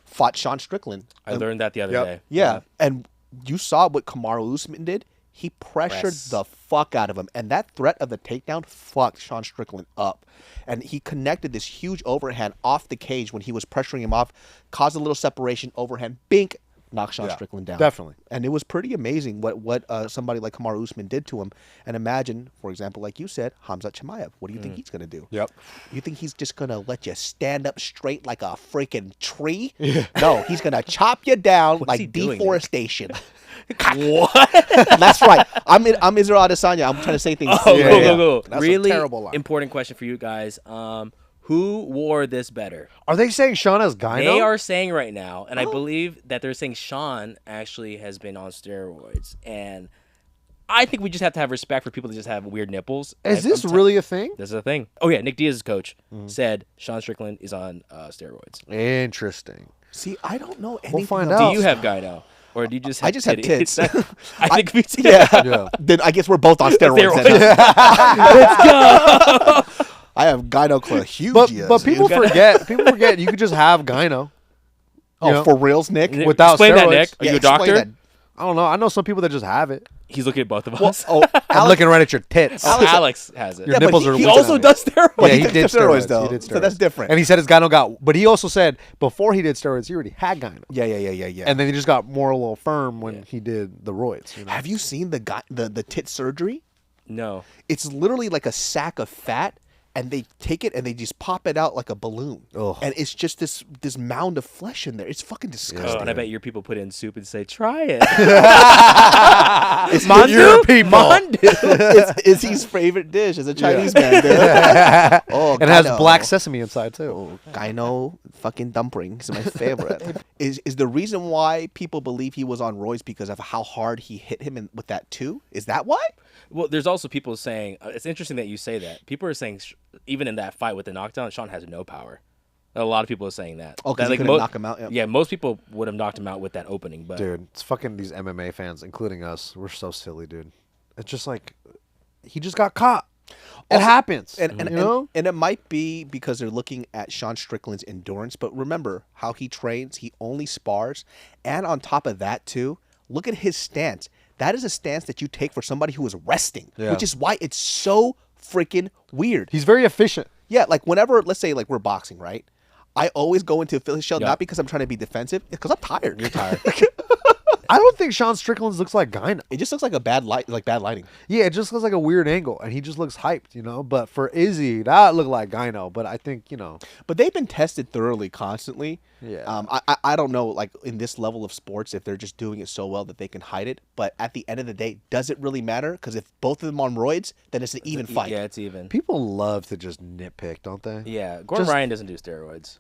fought Sean Strickland. I learned that the other Yep. day. Yeah, and you saw what Kamaru Usman did. He pressured Press. the fuck out of him, and that threat of the takedown fucked Sean Strickland up. And he connected this huge overhand off the cage when he was pressuring him off, caused a little separation, overhand, bink, knocked Sean Yeah, Strickland down. definitely. And it was pretty amazing what somebody like Kamaru Usman did to him. And imagine, for example, like you said, Hamzat Chimaev. What do you think he's gonna do? Yep. You think he's just gonna let you stand up straight like a freaking tree? No, he's gonna chop you down What's he like doing, deforestation. What? That's right. I'm Israel Adesanya. I'm trying to say things. Oh, Yeah, go, yeah. go, go. That's a Really terrible line. important question for you guys. Who wore this better? Are they saying Sean has gyno? They are saying right now, and I believe that they're saying Sean actually has been on steroids. And I think we just have to have respect for people that just have weird nipples. Is this really a thing? This is a thing. Oh yeah, Nick Diaz's coach said Sean Strickland is on steroids. Interesting. See, I don't know anything. find about out. Do you have gyno? Or do you just have I just have titties? tits. I think we do. Yeah. Then I guess we're both on steroids. Steroids. Then. Let's go. I have gynochlohugias. But people forget you could just have gyno. Oh, you know? for reals, Nick? Without Explain that, steroids. Nick. Are Yeah, you a explain doctor? that. I don't know. I know some people that just have it. He's looking at both of us. Oh, I'm looking right at your tits. Alex has it. Your but nipples he- are. he He weak also on it. does steroids. Yeah, he took did the steroids, steroids. though. He did So that's steroids. different. And he said his gyno got, but he also said before he did steroids, he already had gyno. Yeah. And then he just got more a little firm when he did the roids. You know? Have you seen the tit surgery? No. It's literally like a sack of fat, and they take it and they just pop it out like a balloon. Ugh. And it's just this mound of flesh in there. It's fucking disgusting. Oh, and I bet your people put in soup and say, try it. It's Mandu? your people. Mandu. It's Izzy's favorite dish as a Chinese man, dude. Oh, It has gyno. black sesame inside too. Oh, gyno fucking dumpling is my favorite. is the reason why people believe he was on roids because of how hard he hit him with that too? Is that why? Well, there's also people saying, it's interesting that you say that. People are saying, even in that fight with the knockdown, Sean has no power. A lot of people are saying that. Oh, because That, he couldn't knock him out. Yeah. Yeah, most people would have knocked him out with that opening. But Dude, it's fucking these MMA fans, including us. We're so silly, dude. It's just like he just got caught. It happens. And you know? and it might be because they're looking at Sean Strickland's endurance, but remember how he trains. He only spars, and on top of that too, look at his stance. That is a stance that you take for somebody who is resting, Yeah. which is why it's so freaking weird. He's very efficient. Yeah, like whenever, let's say, like we're boxing, right? I always go into a Philly shell, Yeah. not because I'm trying to be defensive, it's because I'm tired. You're tired. I don't think Sean Strickland's looks like gyno. It just looks like a bad light, like bad lighting. Yeah, it just looks like a weird angle, and he just looks hyped, you know. But for Izzy, that looked like gyno. But I think, you know, But they've been tested thoroughly, constantly. Yeah. I don't know, like in this level of sports, if they're just doing it so well that they can hide it. But at the end of the day, does it really matter? Because if both of them on roids, then it's an even fight. yeah, it's even. people love to just nitpick, don't they? Yeah, Gordon Just- Ryan doesn't do steroids.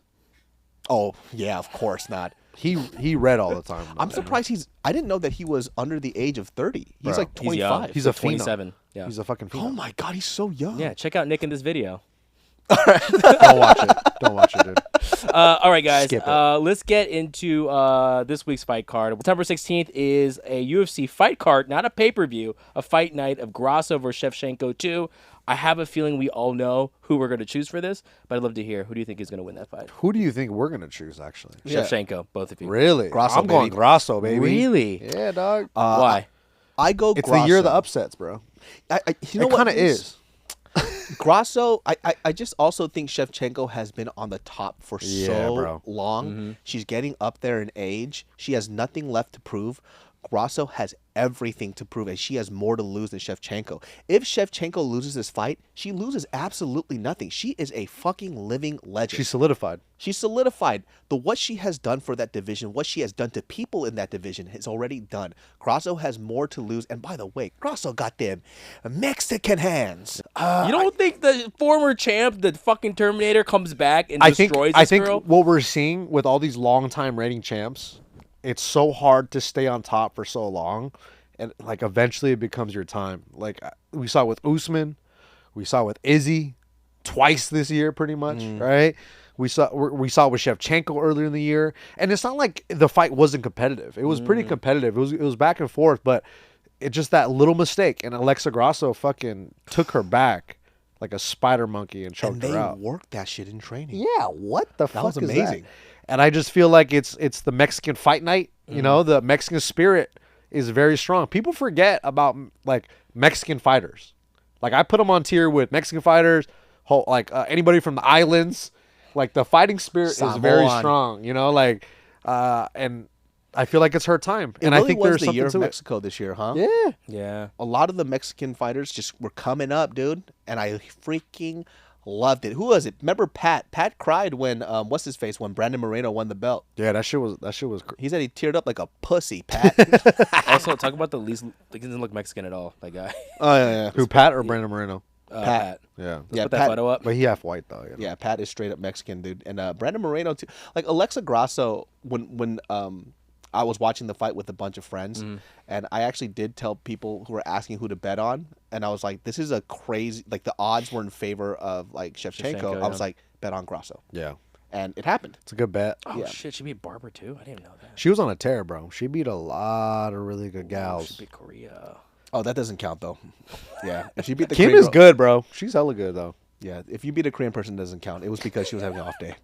Oh yeah, of course not. He read all the time. I'm surprised I didn't know that he was under the age of 30. He's Bro, like He's 25. young. He's a phenom. 27. Yeah. He's a fucking Oh phenom. my god, he's so young. Yeah, check out Nick in this video. Don't watch it. Don't watch it, dude. All right, guys. Skip it. Let's get into this week's fight card. September 16th is a UFC fight card, not a pay-per-view, a fight night of Grasso versus Shevchenko 2. I have a feeling we all know who we're going to choose for this, but I'd love to hear who do you think is going to win that fight? Who do you think we're gonna choose? Actually, Yeah. Shevchenko, both of you. really? Grasso, I'm going baby. Grasso, baby. Really? Yeah, dog. Why? I go It's Grasso. the year of the upsets, bro. You know It what kind of it is. Grasso, I just also think Shevchenko has been on the top for Yeah, so bro. long. She's getting up there in age. She has nothing left to prove. Grasso has everything to prove, and she has more to lose than Shevchenko. If Shevchenko loses this fight, she loses absolutely nothing. She is a fucking living legend. She's solidified. She's solidified. What she has done for that division, what she has done to people in that division, is already done. Grasso has more to lose. And by the way, Grasso got them Mexican hands. You don't think the former champ, the fucking Terminator, comes back and I think. destroys I this think girl? what we're seeing with all these long-time reigning champs, it's so hard to stay on top for so long, and like eventually it becomes your time. Like we saw with Usman, we saw with Izzy, twice this year, pretty much, right? We saw with Shevchenko earlier in the year, and it's not like the fight wasn't competitive. It was pretty competitive. It was back and forth, but it just that little mistake, and Alexa Grasso fucking took her back like a spider monkey and choked And they her out. worked that shit in training. Yeah, what the fuck was is amazing. that? And I just feel like it's the Mexican fight night. You know, the Mexican spirit is very strong. People forget about like Mexican fighters. Like I put them on tier with Mexican fighters, anybody from the islands. Like the fighting spirit is very Samoan. strong. You know, like and I feel like it's her time. It And really I think was there's the something year of to it. Mexico this year, huh? Yeah. Yeah. A lot of the Mexican fighters just were coming up, dude, and I freaking loved it. Who was it? Remember Pat? Pat cried when what's his face when Brandon Moreno won the belt. Yeah, that shit was He said he teared up like a pussy. Pat. Also, talk about the least. He doesn't look Mexican at all. That guy. Oh yeah. who Pat or Brandon Moreno? Pat. Yeah. Let's Yeah, put that Pat- photo up. But he half white though. You know? Yeah, Pat is straight up Mexican, dude, and Brandon Moreno too. Like Alexa Grasso, when I was watching the fight with a bunch of friends, and I actually did tell people who were asking who to bet on, and I was like, this is a crazy, like the odds were in favor of like Shevchenko. I was like, bet on Grasso. Yeah. And it happened. It's a good bet. Oh shit, she beat Barber too. I didn't know that. She was on a tear, bro. She beat a lot of really good She gals. beat Korea. Oh, that doesn't count though. Yeah, if you beat the Kim Korean is girl- good, bro. She's hella good though. Yeah, if you beat a Korean person, it doesn't count. It was because she was having an off day.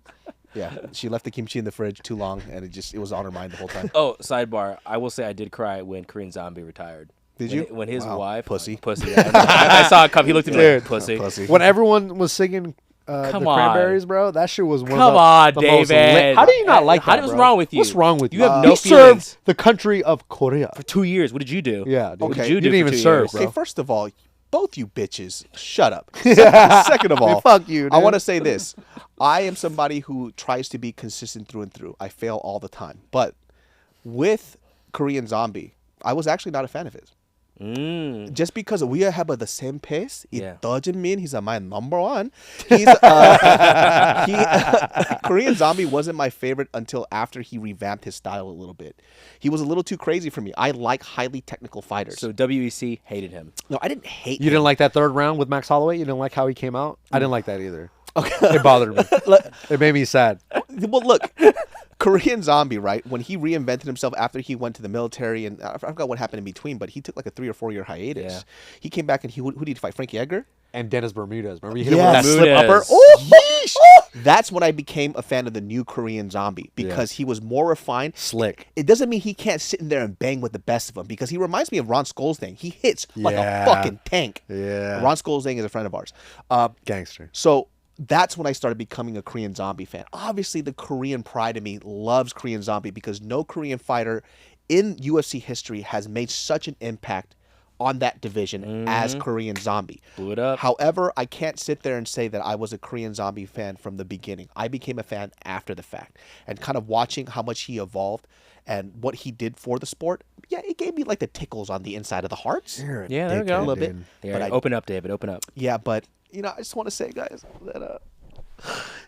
Yeah, she left the kimchi in the fridge too long, and it was on her mind the whole time. Oh, sidebar. I will say I did cry when Korean Zombie retired. Did When- you? When his Wow. wife... Pussy. Pussy. Yeah, I saw it come. He looked at me like, Dude. pussy. Pussy. When everyone was singing Come the on. Cranberries, bro, that shit was one Come of on, the most David. lit. How do you not like How- that, what's bro? wrong with you? What's wrong with You you? have no You feelings. served the country of Korea. For 2 years, what did you do? Yeah, dude. Okay. What did You you do didn't for even 2 serve, years? bro. Okay, first of all, both you bitches, shut up. Second of all, fuck you, I dude. want to say this. I am somebody who tries to be consistent through and through. I fail all the time. But with Korean Zombie, I was actually not a fan of his. Just because we have the same pace, it doesn't mean he's my number one. He's Korean Zombie wasn't my favorite until after he revamped his style a little bit. He was a little too crazy for me. I like highly technical fighters. So WEC hated him. No, I didn't hate You him. didn't like that third round with Max Holloway? You didn't like how he came out? I didn't like that either. Okay. It bothered me. It made me sad. Well, look, Korean Zombie, right? When he reinvented himself after he went to the military, and I forgot what happened in between, but he took like a 3 or 4 year hiatus. Yeah. He came back and who did he fight? Frankie Edgar? And Dennis Bermudez. Remember you hit him with Yes. that slip upper? Bermudez. Oh, that's when I became a fan of the new Korean Zombie because he was more refined. Slick. It doesn't mean he can't sit in there and bang with the best of them because he reminds me of Ron Skolzang. He hits like a Yeah. fucking tank. Yeah. Ron Skolzang is a friend of ours. Gangster. So that's when I started becoming a Korean Zombie fan. Obviously, the Korean pride in me loves Korean Zombie because no Korean fighter in UFC history has made such an impact on that division as Korean Zombie. Blew it up. However, I can't sit there and say that I was a Korean Zombie fan from the beginning. I became a fan after the fact. And kind of watching how much he evolved and what he did for the sport, yeah, it gave me like the tickles on the inside of the hearts. Yeah, there you go. A little bit. Yeah, But I- open up, David. Open up. Yeah, but you know, I just want to say, guys, that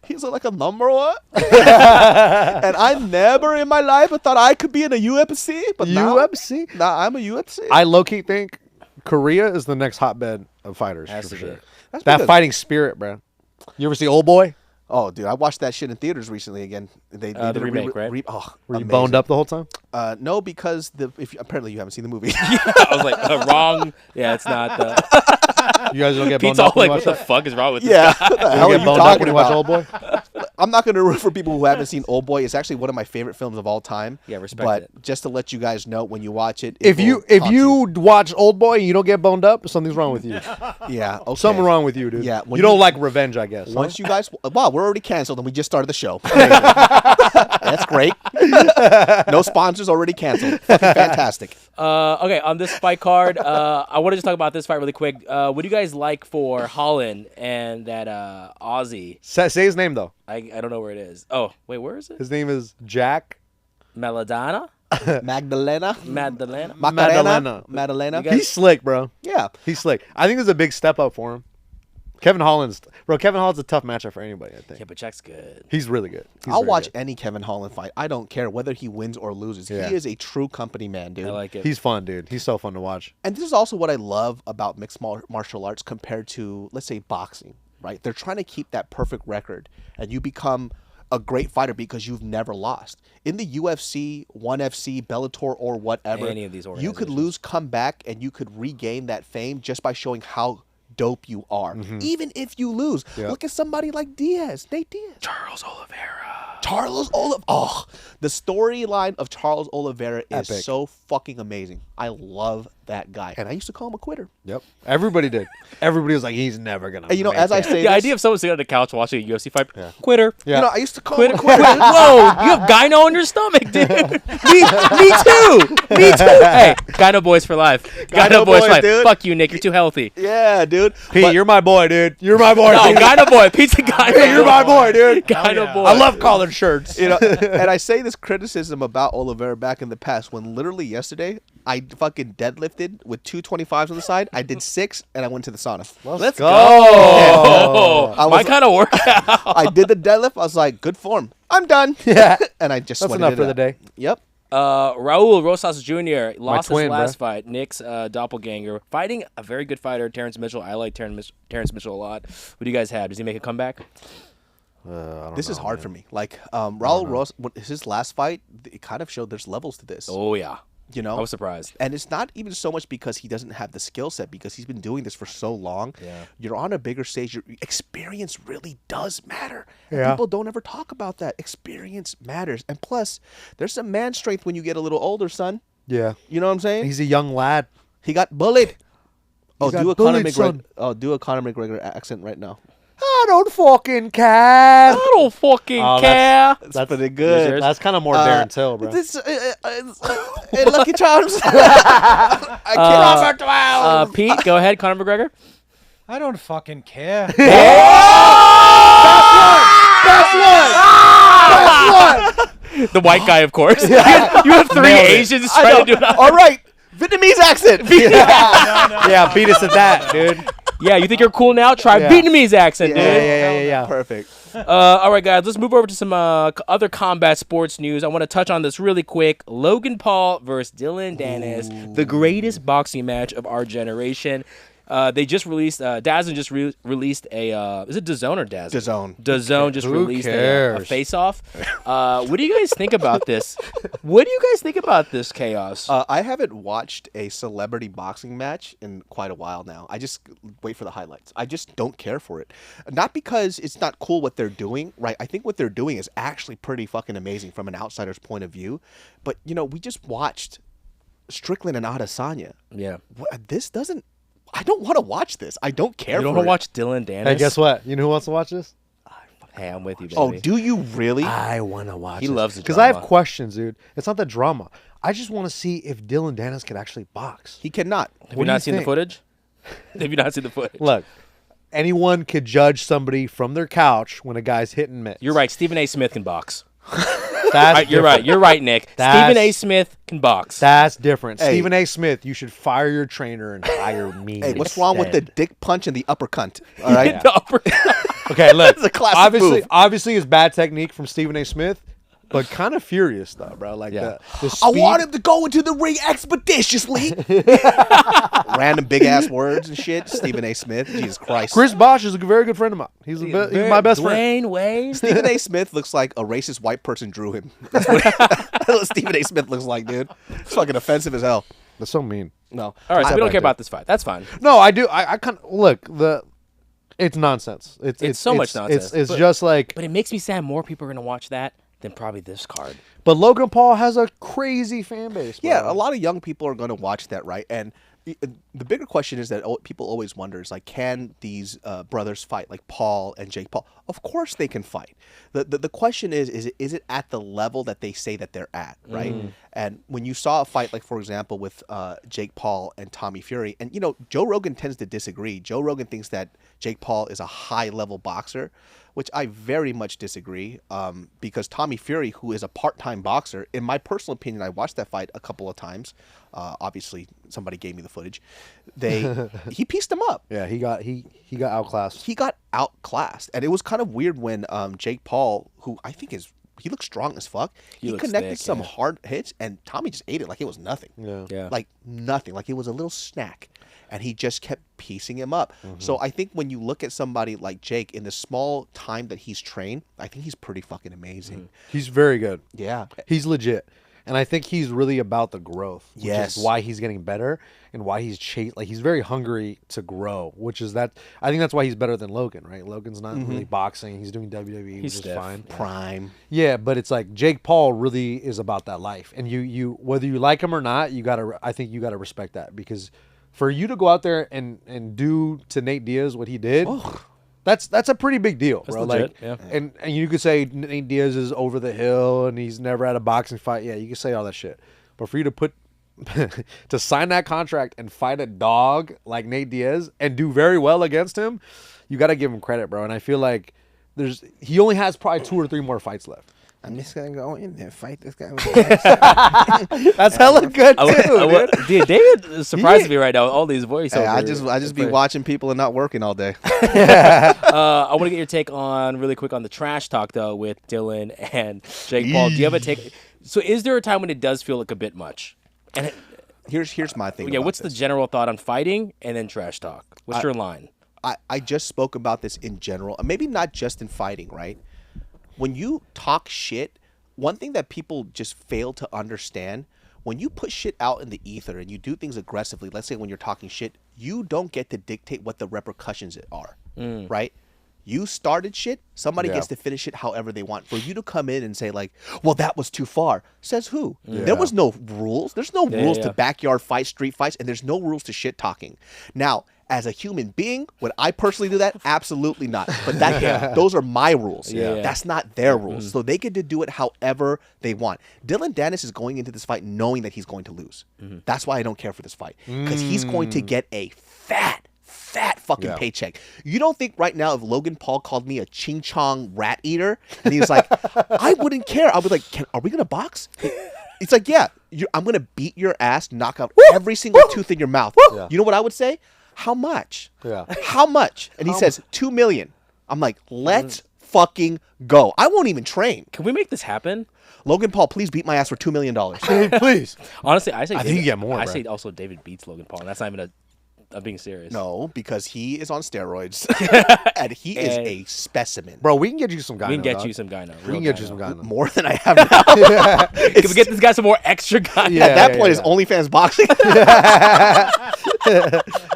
he's like a number one, and I never in my life thought I could be in a UFC. But UFC? now I'm a UFC. I low-key think Korea is the next hotbed of fighters. Has For to be. sure. That's That because- fighting spirit, bro. You ever see Oldboy? Oh, dude, I watched that shit in theaters recently again. They The did a remake, right? Oh, Were you amazing. boned up the whole time? No, because apparently you haven't seen the movie. I was like, wrong. Yeah, it's not the. You guys don't get boned Pete's all up when like, you what watch the that? fuck is wrong with Yeah, this guy? what the You hell are get you boned up talking when you watch about? Oldboy? I'm not going to root for people who haven't seen Oldboy. It's actually one of my favorite films of all time. Yeah, respect but it. just to let you guys know, when you watch it, If you will haunt watch Oldboy and you don't get boned up, something's wrong with you. yeah, okay. Something wrong with you, dude. Yeah, when you don't you- like revenge, I guess. huh? Once you guys, wow, we're already canceled and we just started the show. That's great. No sponsors, already canceled. Fucking fantastic. Okay, on this fight card, I want to just talk about this fight really quick. What do you guys like for Holland and that Aussie? Say his name though. I don't know where it is. Oh, wait, where is it? His name is Jack Maladona? Magdalena. Madalena? Macarena. Madalena. You guys- He's slick, bro. Yeah. He's slick. I think this is a big step up for him. Kevin Holland's a tough matchup for anybody, I think. Yeah, but Jack's good. He's really good. He's I'll very watch good. any Kevin Holland fight. I don't care whether he wins or loses. Yeah. He is a true company man, dude. I like it. He's fun, dude. He's so fun to watch. And this is also what I love about mixed martial arts compared to, let's say, boxing, right? They're trying to keep that perfect record, and you become a great fighter because you've never lost. In the UFC, ONE FC, Bellator, or whatever, Any of these you could organizations. lose, come back, and you could regain that fame just by showing how dope you are. Even if you lose. Yeah. Look at somebody like Nate Diaz. Charles Oliveira. Oh, the storyline of Charles Oliveira is Epic. so fucking amazing. I love that guy. And I used to call him a quitter. Yep. Everybody did. Everybody was like, he's never gonna. And, you know, make as I it. say The this, idea of someone sitting on the couch watching a UFC fight, quitter. Yeah. you know, I used to call him Quitter, a quitter. Whoa, you have gyno on your stomach, dude. me too. Me too. Hey, gyno boys for life. Gyno boys for boys, life. dude. Fuck you, Nick. You're too healthy. Yeah, dude. Pete, But- you're my boy, dude. You're my boy. No, Pete. gyno boy. Pete's a gyno. Pete, you're my boy, dude. Gyno yeah. boy. I love collared shirts. you know, and I say this criticism about Oliveira back in the past when literally yesterday I fucking deadlifted with 225s on the side. I did 6 and I went to the sauna. Let's go. Oh, I my was- kind of workout. I did the deadlift. I was like, good form. I'm done. Yeah. And I just That's sweated enough it for the out. day. Yep. Raul Rosas Jr. lost twin, his last bruh. fight. Nick's doppelganger. Fighting a very good fighter, Terrence Mitchell. I like Terrence Mitchell a lot. What do you guys have? Does he make a comeback? This is hard for me. Like Raul Rosas, his last fight, it kind of showed there's levels to this. Oh, yeah. You know, I was surprised. And it's not even so much because he doesn't have the skill set, because he's been doing this for so long. Yeah. You're on a bigger stage. Your experience really does matter. And Yeah. people don't ever talk about that. Experience matters. And plus, there's some man strength when you get a little older, son. Yeah. You know what I'm saying? He's a young lad. He got bullied. Oh, got do a Conor bullied, McGregor. son. Oh, do a Conor McGregor accent right now. I don't fucking care. I don't fucking Oh, care. That's pretty good. That's kind of more Darren Till, bro. This, Lucky Charms. I can't. Pete, go ahead. Conor McGregor. I don't fucking care. The white guy, of course. You have three Nailed it. Asians trying to do it. All right, Vietnamese accent. Yeah, beat us at that, dude. Yeah, you think you're cool now? Try Yeah. Vietnamese accent, dude. Yeah. Perfect. All right, guys, let's move over to some other combat sports news. I want to touch on this really quick. Logan Paul versus Dylan Dennis, the greatest boxing match of our generation. They just released, DAZN just released a, is it DAZN or DAZN? DAZN. DAZN just Who released a cares? face-off. What do you guys think about this? What do you guys think about this chaos? I haven't watched a celebrity boxing match in quite a while now. I just wait for the highlights. I just don't care for it. Not because it's not cool what they're doing, right? I think what they're doing is actually pretty fucking amazing from an outsider's point of view. But, you know, we just watched Strickland and Adesanya. Yeah. This doesn't... I don't want to watch this. I don't care You don't for want to it. watch Dylan Dennis? Hey, guess what? You know who wants to watch this? Hey, I'm with you, baby. Oh, do you really? I want to watch He this. loves the Because I have drama. questions, dude. It's not the drama. I just want to see if Dylan Dennis could actually box. He cannot. Have What you do not you seen the think? footage? Have you not seen the footage? Look, anyone could judge somebody from their couch when a guy's hitting mitts. You're right. Stephen A. Smith can box. That's You're right. You're right, Nick. That's- Stephen A. Smith can box. That's different. Hey. Stephen A. Smith, you should fire your trainer and hire me. Hey, what's wrong with the instead. dick punch and the uppercut? All right. The upper- Okay, look. That's a classic move. Obviously, it's bad technique from Stephen A. Smith, but kind of furious though, bro. Like Yeah. the I speed. want him to go into the ring expeditiously. Random big ass words and shit. Stephen A. Smith. Jesus Christ. Chris Bosch is a very good friend of mine. He's my best friend. Dwayne Wade. Stephen A. Smith looks like a racist white person drew him. That's what Stephen A. Smith looks like, dude. It's fucking offensive as hell. That's so mean. No. All right, so we don't back care there. about this fight. That's fine. No, I do. I kind of look. It's nonsense. It's so much nonsense. It's But- just like. But it makes me sad more people are going to watch that than probably this card. But Logan Paul has a crazy fan base. Bro. Yeah, a lot of young people are going to watch that, right? And the bigger question is that people always wonder is like, can these brothers fight, like Paul and Jake Paul? Of course they can fight. The question is it at the level that they say that they're at, right? And when you saw a fight, like for example with Jake Paul and Tommy Fury, and you know Joe Rogan tends to disagree. Joe Rogan thinks that Jake Paul is a high level boxer, which I very much disagree. Because Tommy Fury, who is a part-time boxer, in my personal opinion, I watched that fight a couple of times. Obviously, somebody gave me the footage. He pieced him up. Yeah, he got outclassed. He got outclassed, and it was kind of weird when Jake Paul, who I think he looks strong as fuck, he looks connected thick, some yeah. hard hits, and Tommy just ate it like it was nothing. Yeah. Like nothing, like it was a little snack, and he just kept piecing him up. So I think when you look at somebody like Jake in the small time that he's trained, I think he's pretty fucking amazing. He's very good. Yeah. He's legit. And I think he's really about the growth. Which Yes. is why he's getting better and why he's he's very hungry to grow, which is that I think that's why he's better than Logan, right? Logan's not really boxing. He's doing WWE, which is stiff. fine. Prime. Yeah, but it's like Jake Paul really is about that life. And you whether you like him or not, I think you gotta respect that, because for you to go out there and do to Nate Diaz what he did, that's a pretty big deal, bro. legit, like, yeah. and you could say Nate Diaz is over the hill and he's never had a boxing fight. Yeah, you can say all that shit. But for you to to sign that contract and fight a dog like Nate Diaz and do very well against him, you got to give him credit, bro. And I feel like he only has probably 2 or 3 more fights left. I'm just gonna go in there and fight this guy. That's hella good too, dude. Dude, David surprises me right now with all these voices. Hey, I just be watching people and not working all day. I want to get your take on really quick on the trash talk though with Dylan and Jake Paul. Do you have a take? So is there a time when it does feel like a bit much? And Here's my thing. yeah, about what's this. the general thought on fighting and then trash talk? What's your line? I just spoke about this in general, maybe not just in fighting, right? When you talk shit, one thing that people just fail to understand, when you put shit out in the ether and you do things aggressively, let's say when you're talking shit, you don't get to dictate what the repercussions are, right? You started shit, somebody gets to finish it however they want. For you to come in and say like, well, that was too far. Says who? There was no rules. There's no rules to backyard fights, street fights, and there's no rules to shit talking. Now, as a human being, would I personally do that? Absolutely not. But those are my rules. That's not their rules. So they get to do it however they want. Dylan Dennis is going into this fight knowing that he's going to lose. That's why I don't care for this fight. Because he's going to get a fat fucking paycheck. You don't think right now if Logan Paul called me a ching chong rat eater and he was like, I wouldn't care. I was like, are we gonna box? It's like, yeah, I'm gonna beat your ass, knock out every single tooth in your mouth. You know what I would say? How much? How much? And he says $2 million. I'm like, let's fucking go. I won't even train. Can we make this happen? Logan Paul, please beat my ass for $2 million. Please. Honestly, I say think you get more, I bro. say also David beats Logan Paul, and that's not even I'm being serious. No, because he is on steroids and he is a specimen. Bro, we can get you some guy. We can get you some guy now. We can get you some guy. More than I have now. Can we get this guy some more extra guy? Yeah. At that point, it's OnlyFans boxing.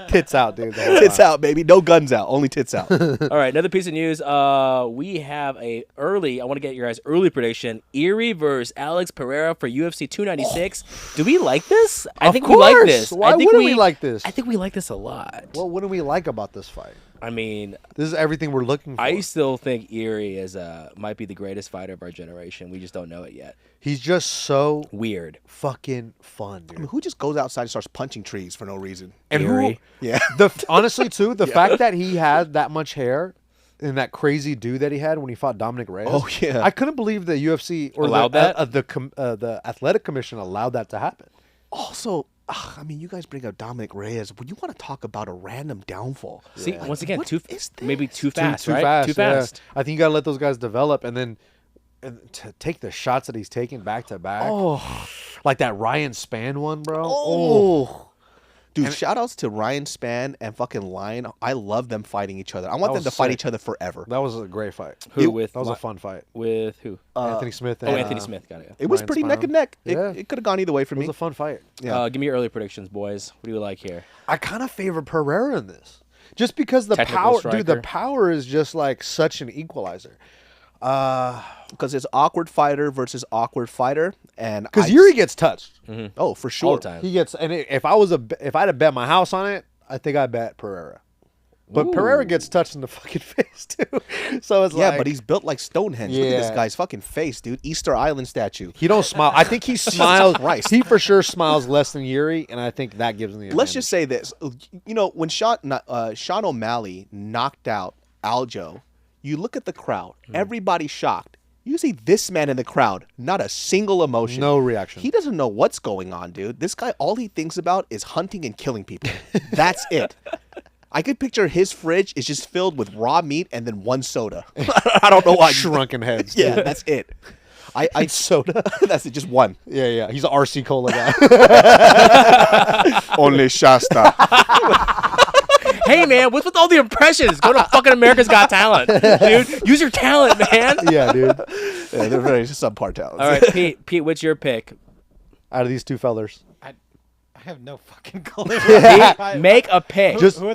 Tits out, dude. Tits out, baby. No guns out. Only tits out. All right, another piece of news. We have I want to get your guys' early prediction. Jiri versus Alex Pereira for UFC 296. Do we like this? I think we like this. Why I think wouldn't we like this? I think we like this a lot. Well, what do we like about this fight? I mean, This is everything we're looking for. I still think Jiri is might be the greatest fighter of our generation. We just don't know it yet. He's just so Weird. fucking fun, dude. I mean, who just goes outside and starts punching trees for no reason? And Jiri. Yeah. Honestly, too, the fact that he had that much hair and that crazy dude that he had when he fought Dominic Reyes. Oh, yeah. I couldn't believe the UFC or Allowed that? the athletic commission allowed that to happen. Also, I mean, you guys bring up Dominic Reyes. When you want to talk about a random downfall. See, once again, What too is this? maybe too fast, Too right? fast. Too yeah. fast. I think you gotta let those guys develop, and then to take the shots that he's taking back to back. Oh. Like that Ryan Spann one, bro. Oh. Dude, shout outs to Ryan Spann and fucking Lion. I love them fighting each other. I want them was to fight sick. each other forever. That was a great fight. Who with That was a fun fight. with who? Anthony Smith. Oh, And, Anthony Smith. Got it. It was Ryan pretty Spann. neck and neck. Yeah. It could have gone either way for It me. was a fun fight. Yeah. Give me your early predictions, boys. What do you like here? I kind of favor Pereira in this, just because the Technical power, striker. dude. The power is just like such an equalizer. Because it's awkward fighter versus awkward fighter. And Because Yuri gets touched. Oh, for sure. All the time. He gets, and if I had to bet my house on it, I think I'd bet Pereira. But Pereira gets touched in the fucking face too. So it's Yeah, like, but he's built like Stonehenge. Look at this Yeah. guy's fucking face, dude. Easter Island statue. he don't smile. I think he smiles. Christ. He for sure smiles less than Yuri, and I think that gives him the. Let's just say this. You know, when Sean O'Malley knocked out Aljo, you look at the crowd. Everybody's shocked. You see this man in the crowd, not a single emotion. No reaction. He doesn't know what's going on, dude. This guy, all he thinks about is hunting and killing people. That's it. I could picture his fridge is just filled with raw meat and then one soda. I don't know why. shrunken heads. Yeah, dude. that's it. I soda. That's it. Just one. Yeah. He's an RC Cola guy. Only Shasta. Hey man, what's with all the impressions? Go to fucking America's Got Talent, dude. Use your talent, man. Yeah, dude. Yeah, they're very subpar talents. All right, Pete, what's your pick? Out of these two fellers, I have no fucking clue. Pete, make a pick. Just- who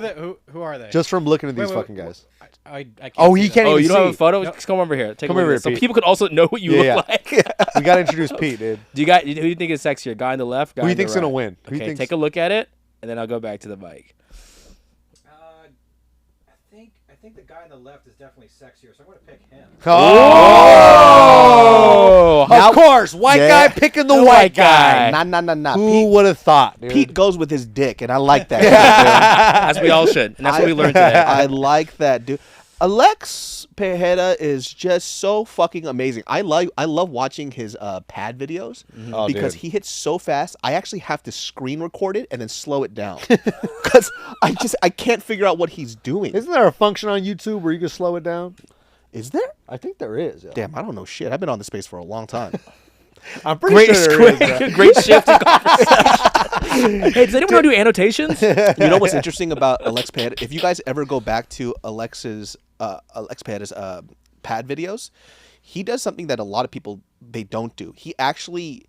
are they? just from looking at these Wait, fucking guys. I can't Oh, see he them. can't Oh, even you don't have a see. photo? Nope. Just come over here. Take Come a look over at this. here, So Pete. people could also know what you Yeah, look like. We gotta introduce Pete, dude. Who do you think is sexier? Guy on the left? Guy Who do you on the think's gonna right? win? Who you Okay, think's- take a look at it, and then I'll go back to the mic. I think the guy on the left is definitely sexier, so I'm gonna pick him. Oh, Now- of course, white Yeah. guy picking the white guy. Nah. Who would have thought? Dude? Pete goes with his dick, and I like that. As we all should, and that's what we learned today. I like that, dude. Alex Pereira is just so fucking amazing. I love watching his pad videos Oh, because dude. he hits so fast. I actually have to screen record it and then slow it down because I can't figure out what he's doing. Isn't there a function on YouTube where you can slow it down? Is there? I think there is. Yeah. Damn, I don't know shit. I've been on the space for a long time. I'm pretty Great, sure there is, bro. great shift in conversation. Hey, does anyone want to do annotations? You know what's interesting about Alex Pereira? If you guys ever go back to Alex Pereira's pad videos, he does something that a lot of people they don't do. He actually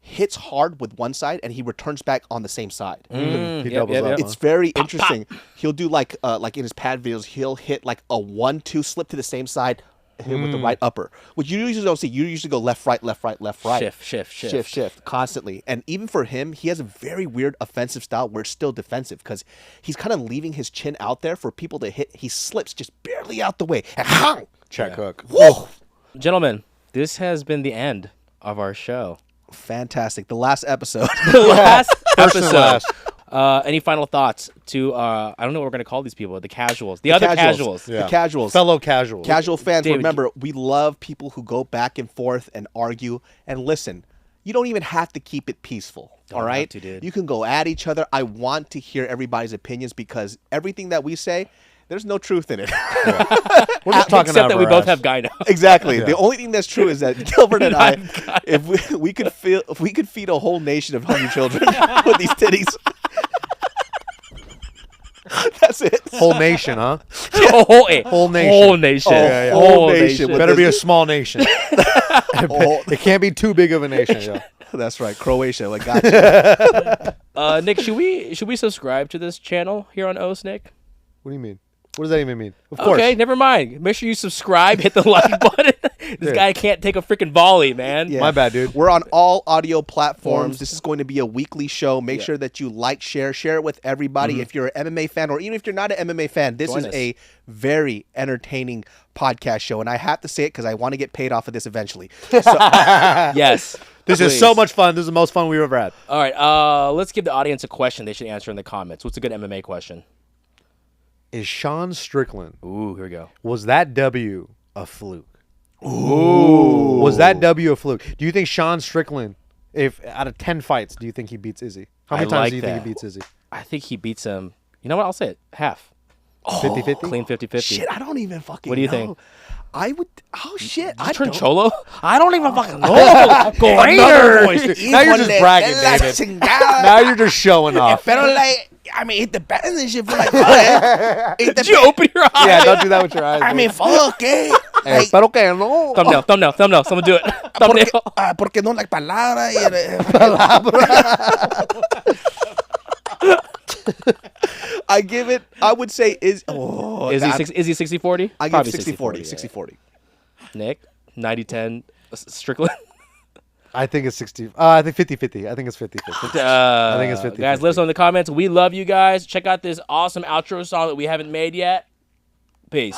hits hard with one side and he returns back on the same side. He doubles up. It's very interesting. He'll do like in his pad videos, he'll hit like a 1-2 slip to the same side, hit with the right upper, which you usually don't see. You usually go left, right, left, right, left, right. Shift. Constantly. And even for him, he has a very weird offensive style where it's still defensive because he's kind of leaving his chin out there for people to hit. He slips just barely out the way. And Check hook. whoa! Gentlemen, this has been the end of our show. Fantastic. The last episode. The last First and episode. last. Any final thoughts to I don't know what we're gonna call these people, the casuals, the other casuals. Yeah. The casuals. Fellow casuals. Casual fans, David, remember, we love people who go back and forth and argue. And listen, you don't even have to keep it peaceful. All right? have to, dude. You can go at each other. I want to hear everybody's opinions because everything that we say, there's no truth in it. We're just talking Except out that of we our both ass. have guy now. Exactly. Yeah. The only thing that's true is that Gilbert and I, if we could feed a whole nation of hungry children with these titties. That's it. Whole nation, huh? Whole nation. Whole nation. yeah. Whole nation nation. with Better be a this- small nation. It can't be too big of a nation. Yeah. That's right. Croatia. Like, gotcha. Nick, should we subscribe to this channel here on OOSS, Nick? What do you mean? What does that even mean? Of course. Okay, never mind. Make sure you subscribe, hit the like button. This guy can't take a freaking volley, man. Yeah. My bad, dude. We're on all audio platforms. This is going to be a weekly show. Make sure that you like, share it with everybody. If you're an MMA fan or even if you're not an MMA fan, this Join is us. a very entertaining podcast show. And I have to say it because I want to get paid off of this eventually. So, Yes. This is so much fun. This is the most fun we've ever had. All right, let's give the audience a question they should answer in the comments. What's a good MMA question? Is Sean Strickland, Ooh, here we go. was that W a fluke? Ooh. Was that W a fluke? Do you think Sean Strickland, if out of 10 fights, do you think he beats Izzy? How many I times like do you that. think he beats Izzy? I think he beats him. You know what? I'll say it. Half. 50-50? Clean 50-50. shit, I don't even fucking What do you know. think? I would. Oh, shit. I Turn don't. Cholo? I don't even fucking know. Go Another Raiders! voice, dude. Now you're just bragging, David. Now you're just showing off. Pero like, I mean, it depends and shit. But like, fuck, it Did you open your eyes? Yeah, don't do that with your eyes. I dude. mean, fuck, eh? Hey, Like, pero que no. Thumbnail. Someone do it. Thumbnail. porque no like palabra. I give it. I would say is. Oh, Is God. he 60-40? I give Probably 60-40. yeah. 60-40. Nick, 90-10 Strickland. I think it's 60. I think 50-50. I think it's 50-50. I think it's 50-50. Guys, let us know in the comments. We love you guys. Check out this awesome outro song that we haven't made yet. Peace.